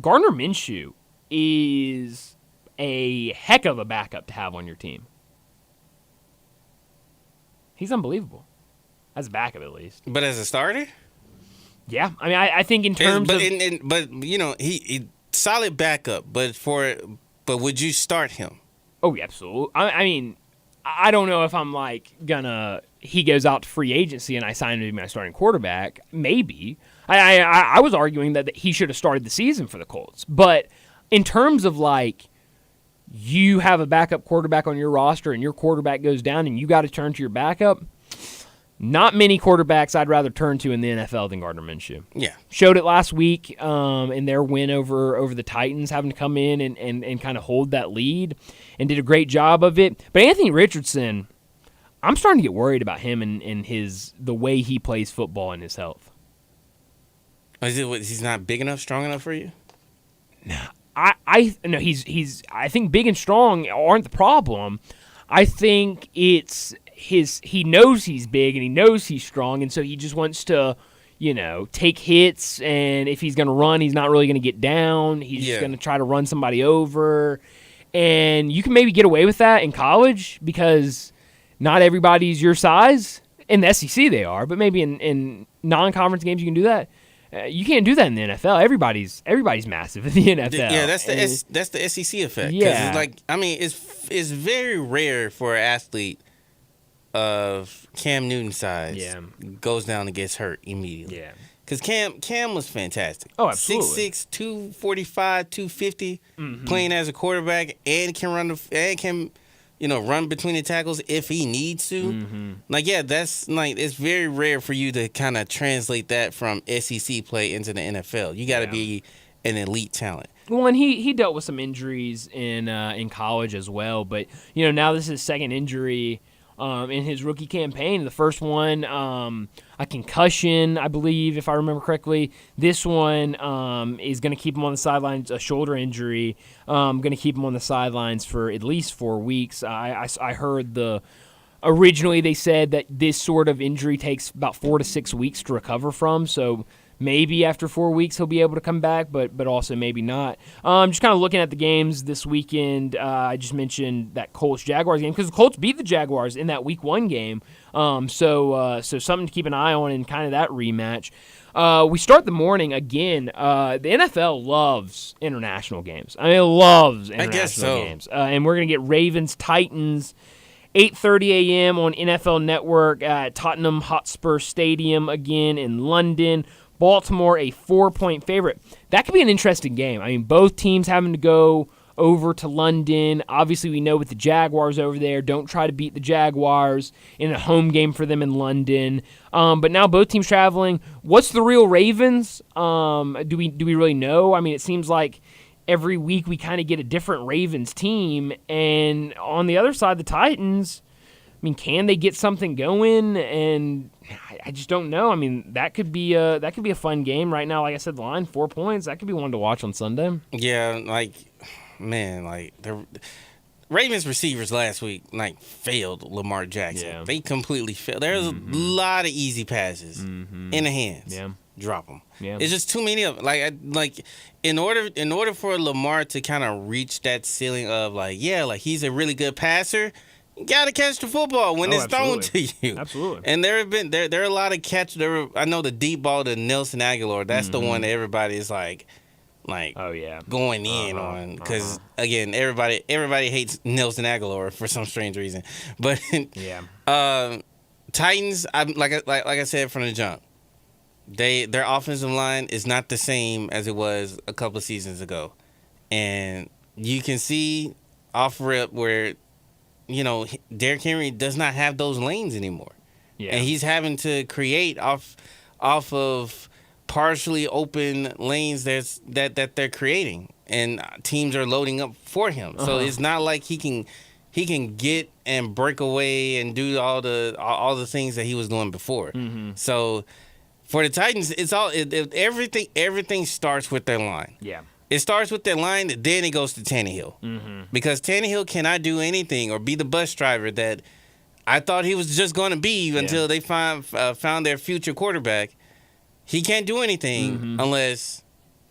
Minshew is a heck of a backup to have on your team. He's unbelievable. As a backup, at least. But as a starter? Yeah. I mean, I think in terms of... But he solid backup. But would you start him? Oh, yeah, absolutely. I mean, I don't know if I'm like he goes out to free agency and I sign him to be my starting quarterback. Maybe. I was arguing that he should have started the season for the Colts. But in terms of like, you have a backup quarterback on your roster and your quarterback goes down and you got to turn to your backup, not many quarterbacks I'd rather turn to in the NFL than Gardner Minshew. Yeah. Showed it last week in their win over the Titans, having to come in and kind of hold that lead, and did a great job of it. But Anthony Richardson, I'm starting to get worried about him and the way he plays football and his health. He's not big enough, strong enough for you? No. I think big and strong aren't the problem. I think it's he knows he's big and he knows he's strong, and so he just wants to, take hits, and if he's going to run, he's not really going to get down. He's just going to try to run somebody over. And you can maybe get away with that in college because not everybody's your size. In the SEC they are, but maybe in non-conference games you can do that. You can't do that in the NFL. Everybody's massive in the NFL. Yeah, that's the SEC effect. Yeah, it's very rare for an athlete of Cam Newton's size goes down and gets hurt immediately. Yeah, because Cam was fantastic. Oh, absolutely. 6'6", 245, 250, playing as a quarterback and can run between the tackles if he needs to. It's very rare for you to kind of translate that from SEC play into the NFL. You got to be an elite talent. Well, and he dealt with some injuries in college as well, but now this is his second injury in his rookie campaign. The first one, a concussion, I believe, if I remember correctly. This one is going to keep him on the sidelines, a shoulder injury, going to keep him on the sidelines for at least 4 weeks. I heard originally they said that this sort of injury takes about 4 to 6 weeks to recover from, so maybe after 4 weeks he'll be able to come back, but also maybe not. Just kind of looking at the games this weekend, I just mentioned that Colts-Jaguars game because the Colts beat the Jaguars in that Week 1 game. So something to keep an eye on in kind of that rematch. We start the morning again. The NFL loves international games. I mean, it loves international games. And we're going to get Ravens-Titans, 8:30 a.m. on NFL Network at Tottenham Hotspur Stadium again in London. Baltimore, a 4-point favorite. That could be an interesting game. I mean, both teams having to go over to London. Obviously, we know with the Jaguars over there, don't try to beat the Jaguars in a home game for them in London. But now both teams traveling. What's the real Ravens? Do we really know? I mean, it seems like every week we kind of get a different Ravens team. And on the other side, the Titans, I mean, can they get something going? And I just don't know. I mean, that could be a fun game right now. Like I said, the line 4 points. That could be one to watch on Sunday. Yeah, the Ravens receivers last week failed Lamar Jackson. Yeah. They completely failed. There's a lot of easy passes in the hands. Yeah. Drop them. Yeah. It's just too many of them. In order for Lamar to kind of reach that ceiling of he's a really good passer, you gotta catch the football when it's thrown to you. Absolutely. And there are a lot of catches. I know the deep ball to Nelson Aguilar. That's the one that everybody is going in on because again everybody hates Nelson Aguilar for some strange reason. But Titans, like I said from the jump, their offensive line is not the same as it was a couple of seasons ago, and you can see off rip where Derrick Henry does not have those lanes anymore. Yeah. And he's having to create off of partially open lanes that they're creating, and teams are loading up for him. So it's not like he can get and break away and do all the things that he was doing before. So for the Titans, everything starts with their line. Yeah. It starts with their line, then it goes to Tannehill. Because Tannehill cannot do anything or be the bus driver that I thought he was just going to be until they found their future quarterback. He can't do anything unless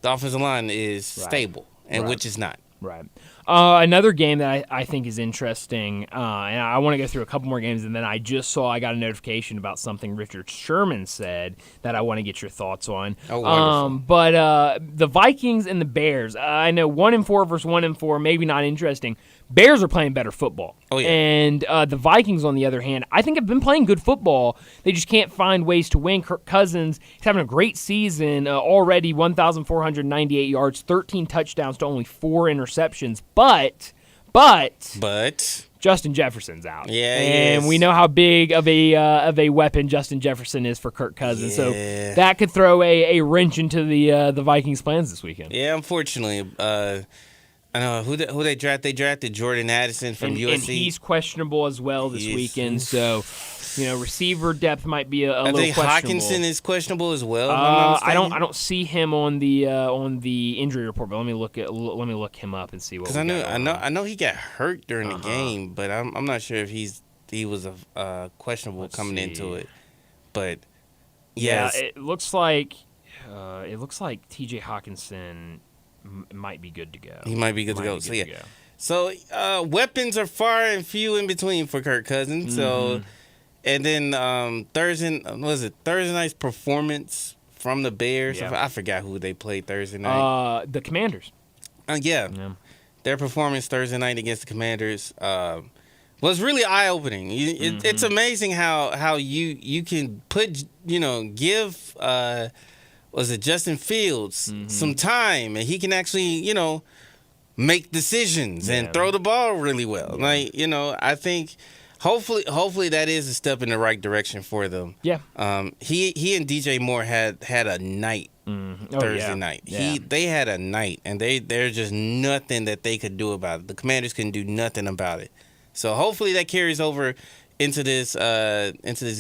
the offensive line is stable, and which is not. Right. Another game that I think is interesting, and I want to go through a couple more games, and then I got a notification about something Richard Sherman said that I want to get your thoughts on. Oh, wonderful. But the Vikings and the Bears, I know 1-4 versus 1-4, maybe not interesting. Bears are playing better football. Oh, yeah. And the Vikings, on the other hand, I think have been playing good football. They just can't find ways to win. Kirk Cousins is having a great season, already 1,498 yards, 13 touchdowns to only 4 interceptions. But Justin Jefferson's out. Yeah, and we know how big of a weapon Justin Jefferson is for Kirk Cousins. So that could throw a wrench into the Vikings' plans this weekend. Yeah, unfortunately. I know who they drafted. They drafted Jordan Addison from USC. And he's questionable as well this weekend. So, receiver depth might be a little questionable. I think Hockenson is questionable as well. I don't see him on the injury report. But let me look him up and see what. Because I know he got hurt during the game, but I'm not sure if he was questionable coming into it. But yes. It looks like T.J. Hockenson might be good to go. He might be good to go. So weapons are far and few in between for Kirk Cousins. So, and then Thursday night's performance from the Bears. Yeah. I forgot who they played Thursday night. The Commanders. Their performance Thursday night against the Commanders was really eye opening. It's amazing how you can give. Was it Justin Fields some time, and he can actually, make decisions and throw the ball really well. Yeah. I think hopefully that is a step in the right direction for them. Yeah. He and DJ Moore had a night Thursday night. Yeah. They had a night, and there's just nothing that they could do about it. The Commanders couldn't do nothing about it. So hopefully that carries over into this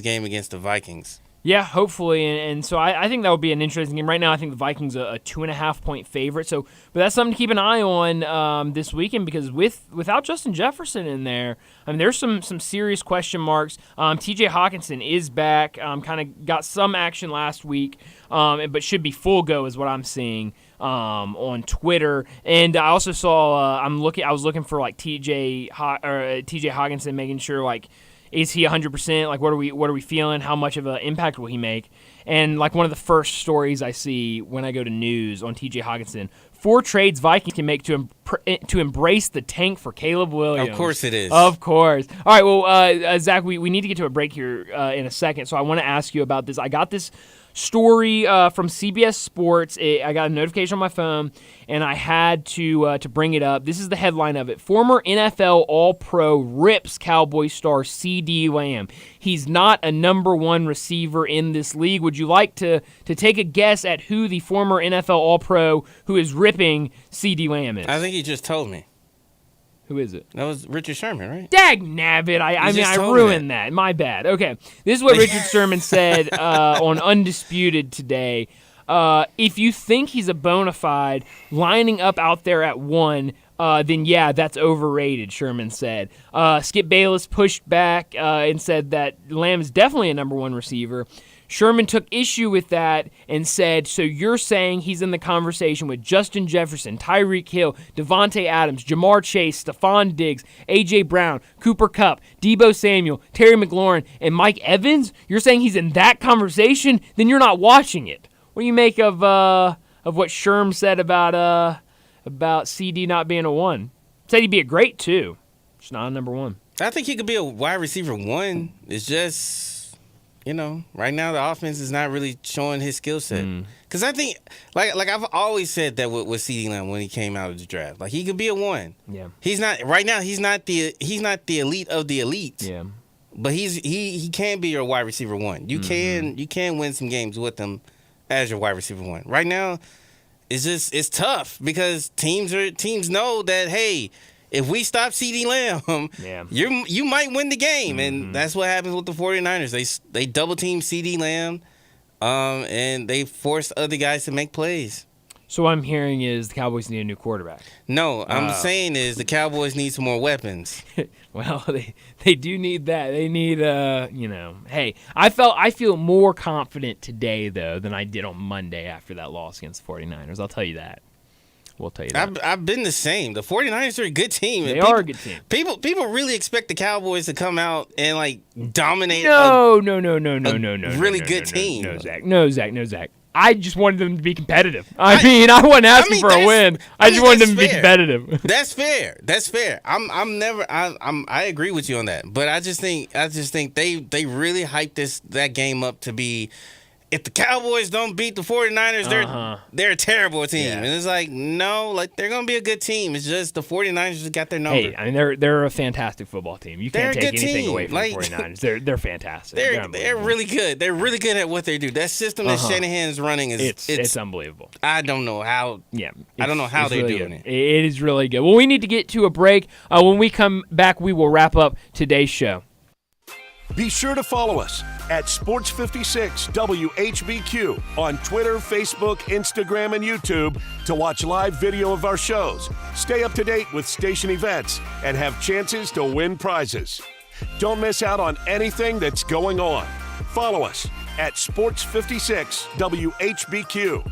game against the Vikings. Yeah, hopefully, and so I think that would be an interesting game. Right now, I think the Vikings are a 2.5-point favorite. So, but that's something to keep an eye on this weekend because without Justin Jefferson in there, there's some serious question marks. T.J. Hockenson is back. Kind of got some action last week, but should be full go is what I'm seeing on Twitter. And I also saw I was looking for like T.J. Hockenson, making sure like. Is he 100%? Like, what are we feeling? How much of an impact will he make? And like one of the first stories I see when I go to news on T.J. Hockenson, 4 trades Vikings can make to embrace the tank for Caleb Williams. Of course it is. Of course. All right. Well, Zach, we need to get to a break here in a second, so I want to ask you about this. I got this story from CBS Sports. I got a notification on my phone, and I had to bring it up. This is the headline of it. Former NFL All-Pro rips Cowboy star CeeDee Lamb. He's not a number 1 receiver in this league. Would you like to take a guess at who the former NFL All-Pro who is ripping CeeDee Lamb is? I think you just told me. Who is it? That was Richard Sherman, right? Dag nabbit. I ruined that. My bad. Okay. This is what Richard Sherman said on Undisputed today. If you think he's a bona fide lining up out there at 1, then yeah, that's overrated, Sherman said. Skip Bayless pushed back and said that Lamb is definitely a number 1 receiver. Sherman took issue with that and said, so you're saying he's in the conversation with Justin Jefferson, Tyreek Hill, Devontae Adams, Jamar Chase, Stephon Diggs, A.J. Brown, Cooper Kupp, Deebo Samuel, Terry McLaurin, and Mike Evans? You're saying he's in that conversation? Then you're not watching it. What do you make of what Sherm said about CD not being a 1? Said he'd be a great 2, just not a number 1. I think he could be a wide receiver 1. It's just... right now the offense is not really showing his skill set. Because I think, like I've always said that with CeeDee Lamb when he came out of the draft, like he could be a 1. Yeah. He's not right now. He's not the elite of the elites. Yeah. But he can be your wide receiver 1. You can win some games with him as your wide receiver 1. Right now, it's tough because teams know that hey. If we stop CeeDee Lamb, you might win the game. And that's what happens with the 49ers. They double-team CeeDee Lamb, and they force other guys to make plays. So what I'm hearing is the Cowboys need a new quarterback. No, I'm saying is the Cowboys need some more weapons. Well, they do need that. They need, hey, I feel more confident today, though, than I did on Monday after that loss against the 49ers. I'll tell you that. We'll tell you that. I've been the same. The 49ers are a good team. They are a good team. People really expect the Cowboys to come out and like dominate. No. Really good team. No, Zach. I just wanted them to be competitive. I wasn't asking for a win. I just wanted them to be competitive. That's fair. I agree with you on that. But I just think they really hyped that game up to be. If the Cowboys don't beat the 49ers, they're a terrible team. Yeah. And it's like, no, like they're going to be a good team. It's just the 49ers just got their number. Hey, I mean, they're a fantastic football team. You can't take anything away from the 49ers. They're fantastic. They're really good. They're really good at what they do. That system that Shanahan's running it's unbelievable. I don't know how. Yeah, I don't know how they're really doing it. It is really good. Well, we need to get to a break. When we come back, we will wrap up today's show. Be sure to follow us at Sports56 WHBQ on Twitter, Facebook, Instagram, and YouTube to watch live video of our shows, stay up to date with station events, and have chances to win prizes. Don't miss out on anything that's going on. Follow us at Sports56 WHBQ.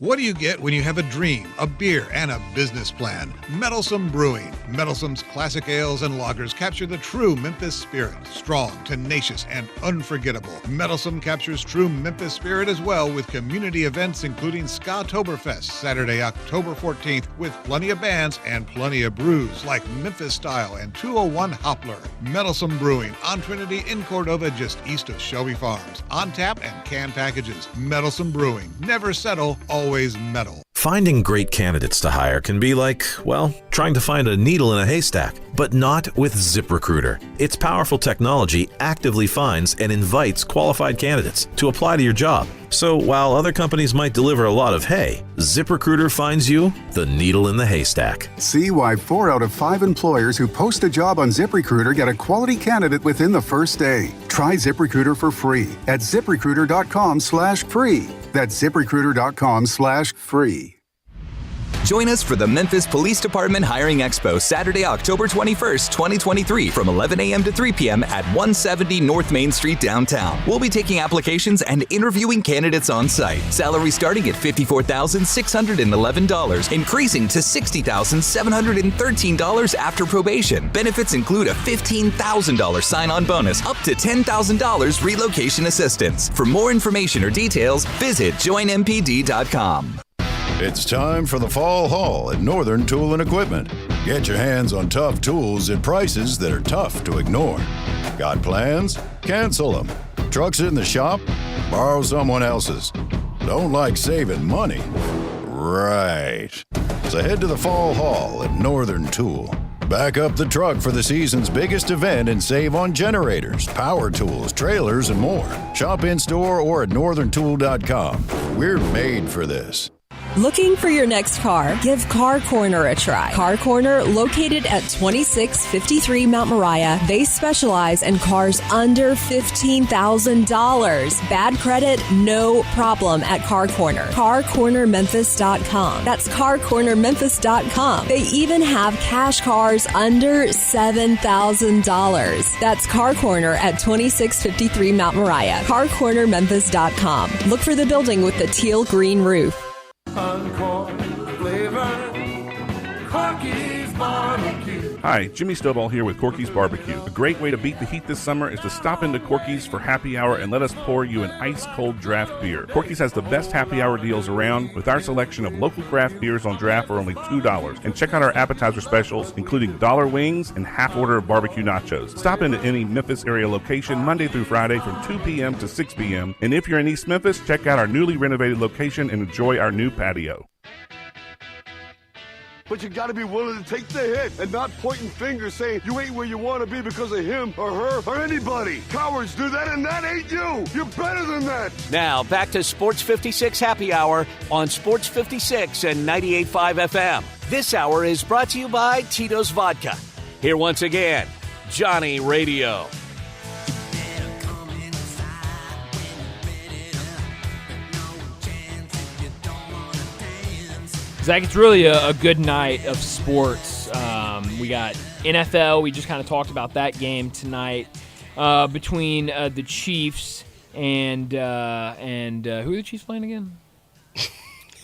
What do you get when you have a dream, a beer, and a business plan? Meddlesome Brewing. Meddlesome's classic ales and lagers capture the true Memphis spirit. Strong, tenacious, and unforgettable. Meddlesome captures true Memphis spirit as well with community events including Ska-toberfest, Saturday, October 14th, with plenty of bands and plenty of brews like Memphis Style and 201 Hoppler. Meddlesome Brewing on Trinity in Cordova, just east of Shelby Farms. On tap and canned packages. Meddlesome Brewing. Never settle, always metal. Finding great candidates to hire can be like, well, trying to find a needle in a haystack, but not with ZipRecruiter. Its powerful technology actively finds and invites qualified candidates to apply to your job. So while other companies might deliver a lot of hay, ZipRecruiter finds you the needle in the haystack. See why 4 out of 5 employers who post a job on ZipRecruiter get a quality candidate within the first day. Try ZipRecruiter for free at ZipRecruiter.com/free. That's ZipRecruiter.com/free. Join us for the Memphis Police Department Hiring Expo Saturday, October 21st, 2023 from 11 a.m. to 3 p.m. at 170 North Main Street downtown. We'll be taking applications and interviewing candidates on site. Salary starting at $54,611, increasing to $60,713 after probation. Benefits include a $15,000 sign-on bonus, up to $10,000 relocation assistance. For more information or details, visit joinmpd.com. It's time for the Fall Haul at Northern Tool and Equipment. Get your hands on tough tools at prices that are tough to ignore. Got plans? Cancel them. Trucks in the shop? Borrow someone else's. Don't like saving money? Right. So head to the Fall Haul at Northern Tool. Back up the truck for the season's biggest event and save on generators, power tools, trailers, and more. Shop in-store or at northerntool.com. We're made for this. Looking for your next car? Give Car Corner a try. Car Corner, located at 2653 Mount Moriah. They specialize in cars under $15,000. Bad credit? No problem at Car Corner. CarCornerMemphis.com. That's CarCornerMemphis.com. They even have cash cars under $7,000. That's Car Corner at 2653 Mount Moriah. CarCornerMemphis.com. Look for the building with the teal green roof. Uncorn flavor, Corky's barbecue. Hi, Jimmy Stovall here with Corky's Barbecue. A great way to beat the heat this summer is to stop into Corky's for happy hour and let us pour you an ice-cold draft beer. Corky's has the best happy hour deals around with our selection of local craft beers on draft for only $2. And check out our appetizer specials, including dollar wings and half order of barbecue nachos. Stop into any Memphis area location Monday through Friday from 2 p.m. to 6 p.m. And if you're in East Memphis, check out our newly renovated location and enjoy our new patio. But you gotta be willing to take the hit and not pointing fingers saying you ain't where you wanna be because of him or her or anybody. Cowards do that and that ain't you. You're better than that. Now back to Sports 56 Happy Hour on Sports 56 and 98.5 FM. This hour is brought to you by Tito's Vodka. Here once again, Johnny Radio. Zach, it's really a good night of sports. We got NFL. We just kind of talked about that game tonight between the Chiefs and who are the Chiefs playing again?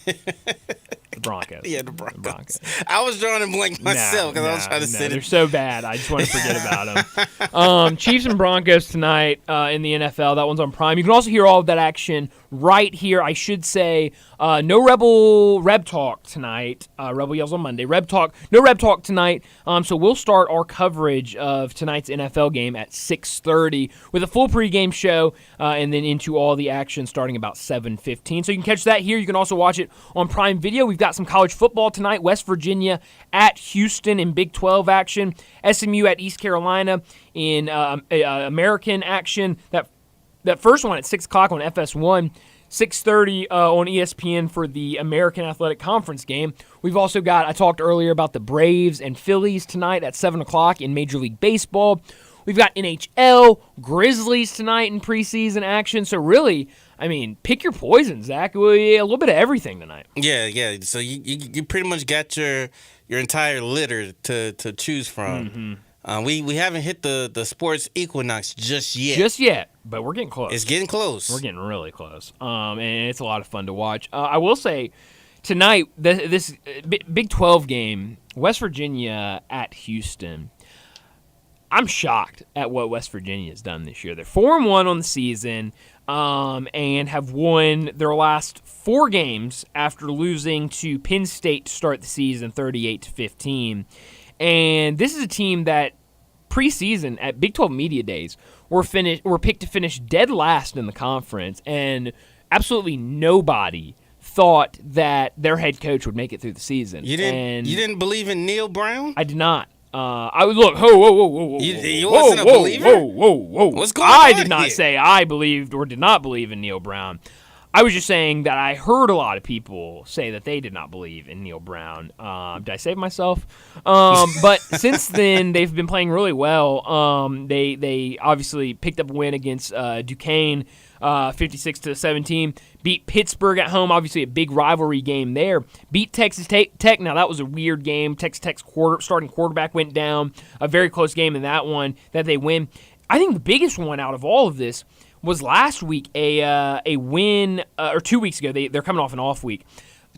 The Broncos. Yeah, the Broncos. I was drawing a blank myself because I was trying to sit they're it. so bad. I just want to forget about them. Chiefs and Broncos tonight in the NFL. That one's on Prime. You can also hear all of that action right here. I should say no Reb Talk tonight. Rebel Yells on Monday. No Reb Talk tonight. So we'll start our coverage of tonight's NFL game at 6:30 with a full pregame show and then into all the action starting about 7:15. So you can catch that here. You can also watch it on Prime Video. We've got some college football tonight. West Virginia at Houston in Big 12 action. SMU at East Carolina in American action. That first one at 6 o'clock on FS1. 6:30 on ESPN for the American Athletic Conference game. We've also got, I talked earlier about the Braves and Phillies tonight at 7 o'clock in Major League Baseball. We've got NHL, Grizzlies tonight in preseason action. So really, I mean, pick your poison, Zach. A little bit of everything tonight. Yeah. So you pretty much got your entire litter to choose from. Mm-hmm. We haven't hit the sports equinox just yet. But we're getting close. It's getting close. We're getting really close. And it's a lot of fun to watch. I will say, tonight, this Big 12 game, West Virginia at Houston, I'm shocked at what West Virginia has done this year. They're 4-1 on the season and have won their last 4 games after losing to Penn State to start the season 38-15. And this is a team that preseason at Big 12 Media Days were picked to finish dead last in the conference, and absolutely nobody thought that their head coach would make it through the season. You didn't believe in Neil Brown? I did not. I would look. Whoa! You wasn't a believer? Whoa! What's going on? I did not say I believed or did not believe in Neil Brown. I was just saying that I heard a lot of people say that they did not believe in Neil Brown. Did I save myself? But since then, they've been playing really well. They obviously picked up a win against Duquesne, 56-17. Beat Pittsburgh at home, obviously a big rivalry game there. Beat Texas Tech. Now, that was a weird game. Texas Tech's starting quarterback went down. A very close game in that one that they win. I think the biggest one out of all of this was last week a win, or 2 weeks ago. They're coming off an off week.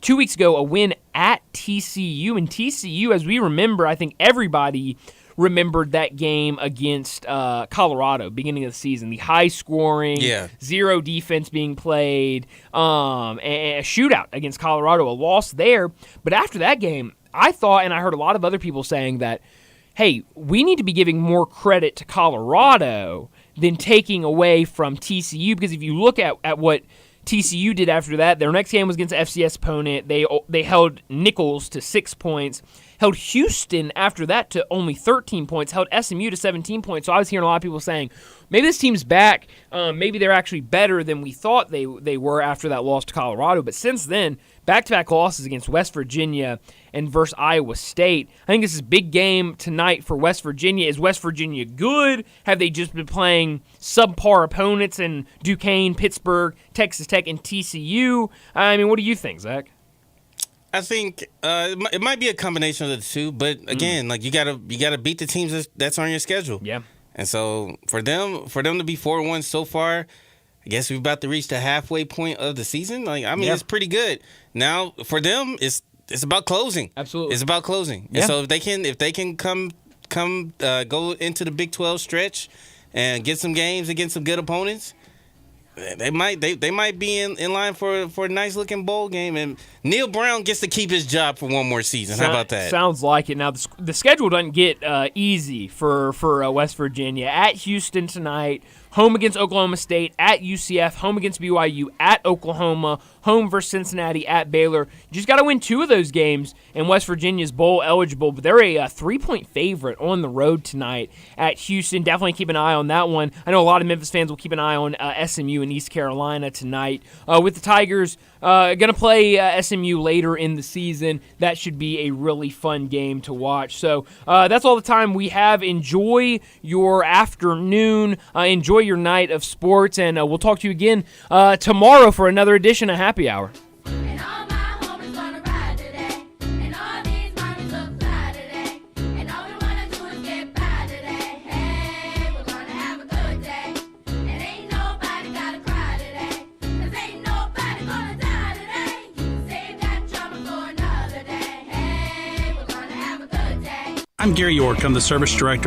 2 weeks ago, a win at TCU. And TCU, as we remember, I think everybody remembered that game against Colorado, beginning of the season. The high scoring, zero defense being played, and a shootout against Colorado, a loss there. But after that game, I thought, and I heard a lot of other people saying that, hey, we need to be giving more credit to Colorado than taking away from TCU, because if you look at what TCU did after that, their next game was against an FCS opponent. They held Nichols to 6 points, held Houston after that to only 13 points, held SMU to 17 points. So I was hearing a lot of people saying, maybe this team's back. Maybe they're actually better than we thought they were after that loss to Colorado. But since then, back-to-back losses against West Virginia and versus Iowa State. I think this is a big game tonight for West Virginia. Is West Virginia good? Have they just been playing subpar opponents in Duquesne, Pittsburgh, Texas Tech, and TCU? I mean, what do you think, Zach? I think it might be a combination of the two, but again, like you gotta beat the teams that's on your schedule. Yeah. And so for them to be 4-1 so far, I guess we're about to reach the halfway point of the season. Like, I mean, it's pretty good. Now for them, it's about closing. Absolutely, it's about closing. Yeah. And so if they can come go into the Big 12 stretch and get some games against some good opponents, they might be in line for a nice looking bowl game, and Neil Brown gets to keep his job for one more season. How about that? Sounds like it. Now the schedule doesn't get easy for West Virginia. At Houston tonight, home against Oklahoma State, at UCF, home against BYU, at Oklahoma, home versus Cincinnati, at Baylor. You just got to win 2 of those games, and West Virginia's bowl eligible. But they're a 3-point favorite on the road tonight at Houston. Definitely keep an eye on that one. I know a lot of Memphis fans will keep an eye on SMU and East Carolina tonight. With the Tigers going to play SMU later in the season, that should be a really fun game to watch. So that's all the time we have. Enjoy your afternoon. Enjoy your night of sports, and we'll talk to you again tomorrow for another edition of Happy Hour. Save I'm Gary York. I'm the service director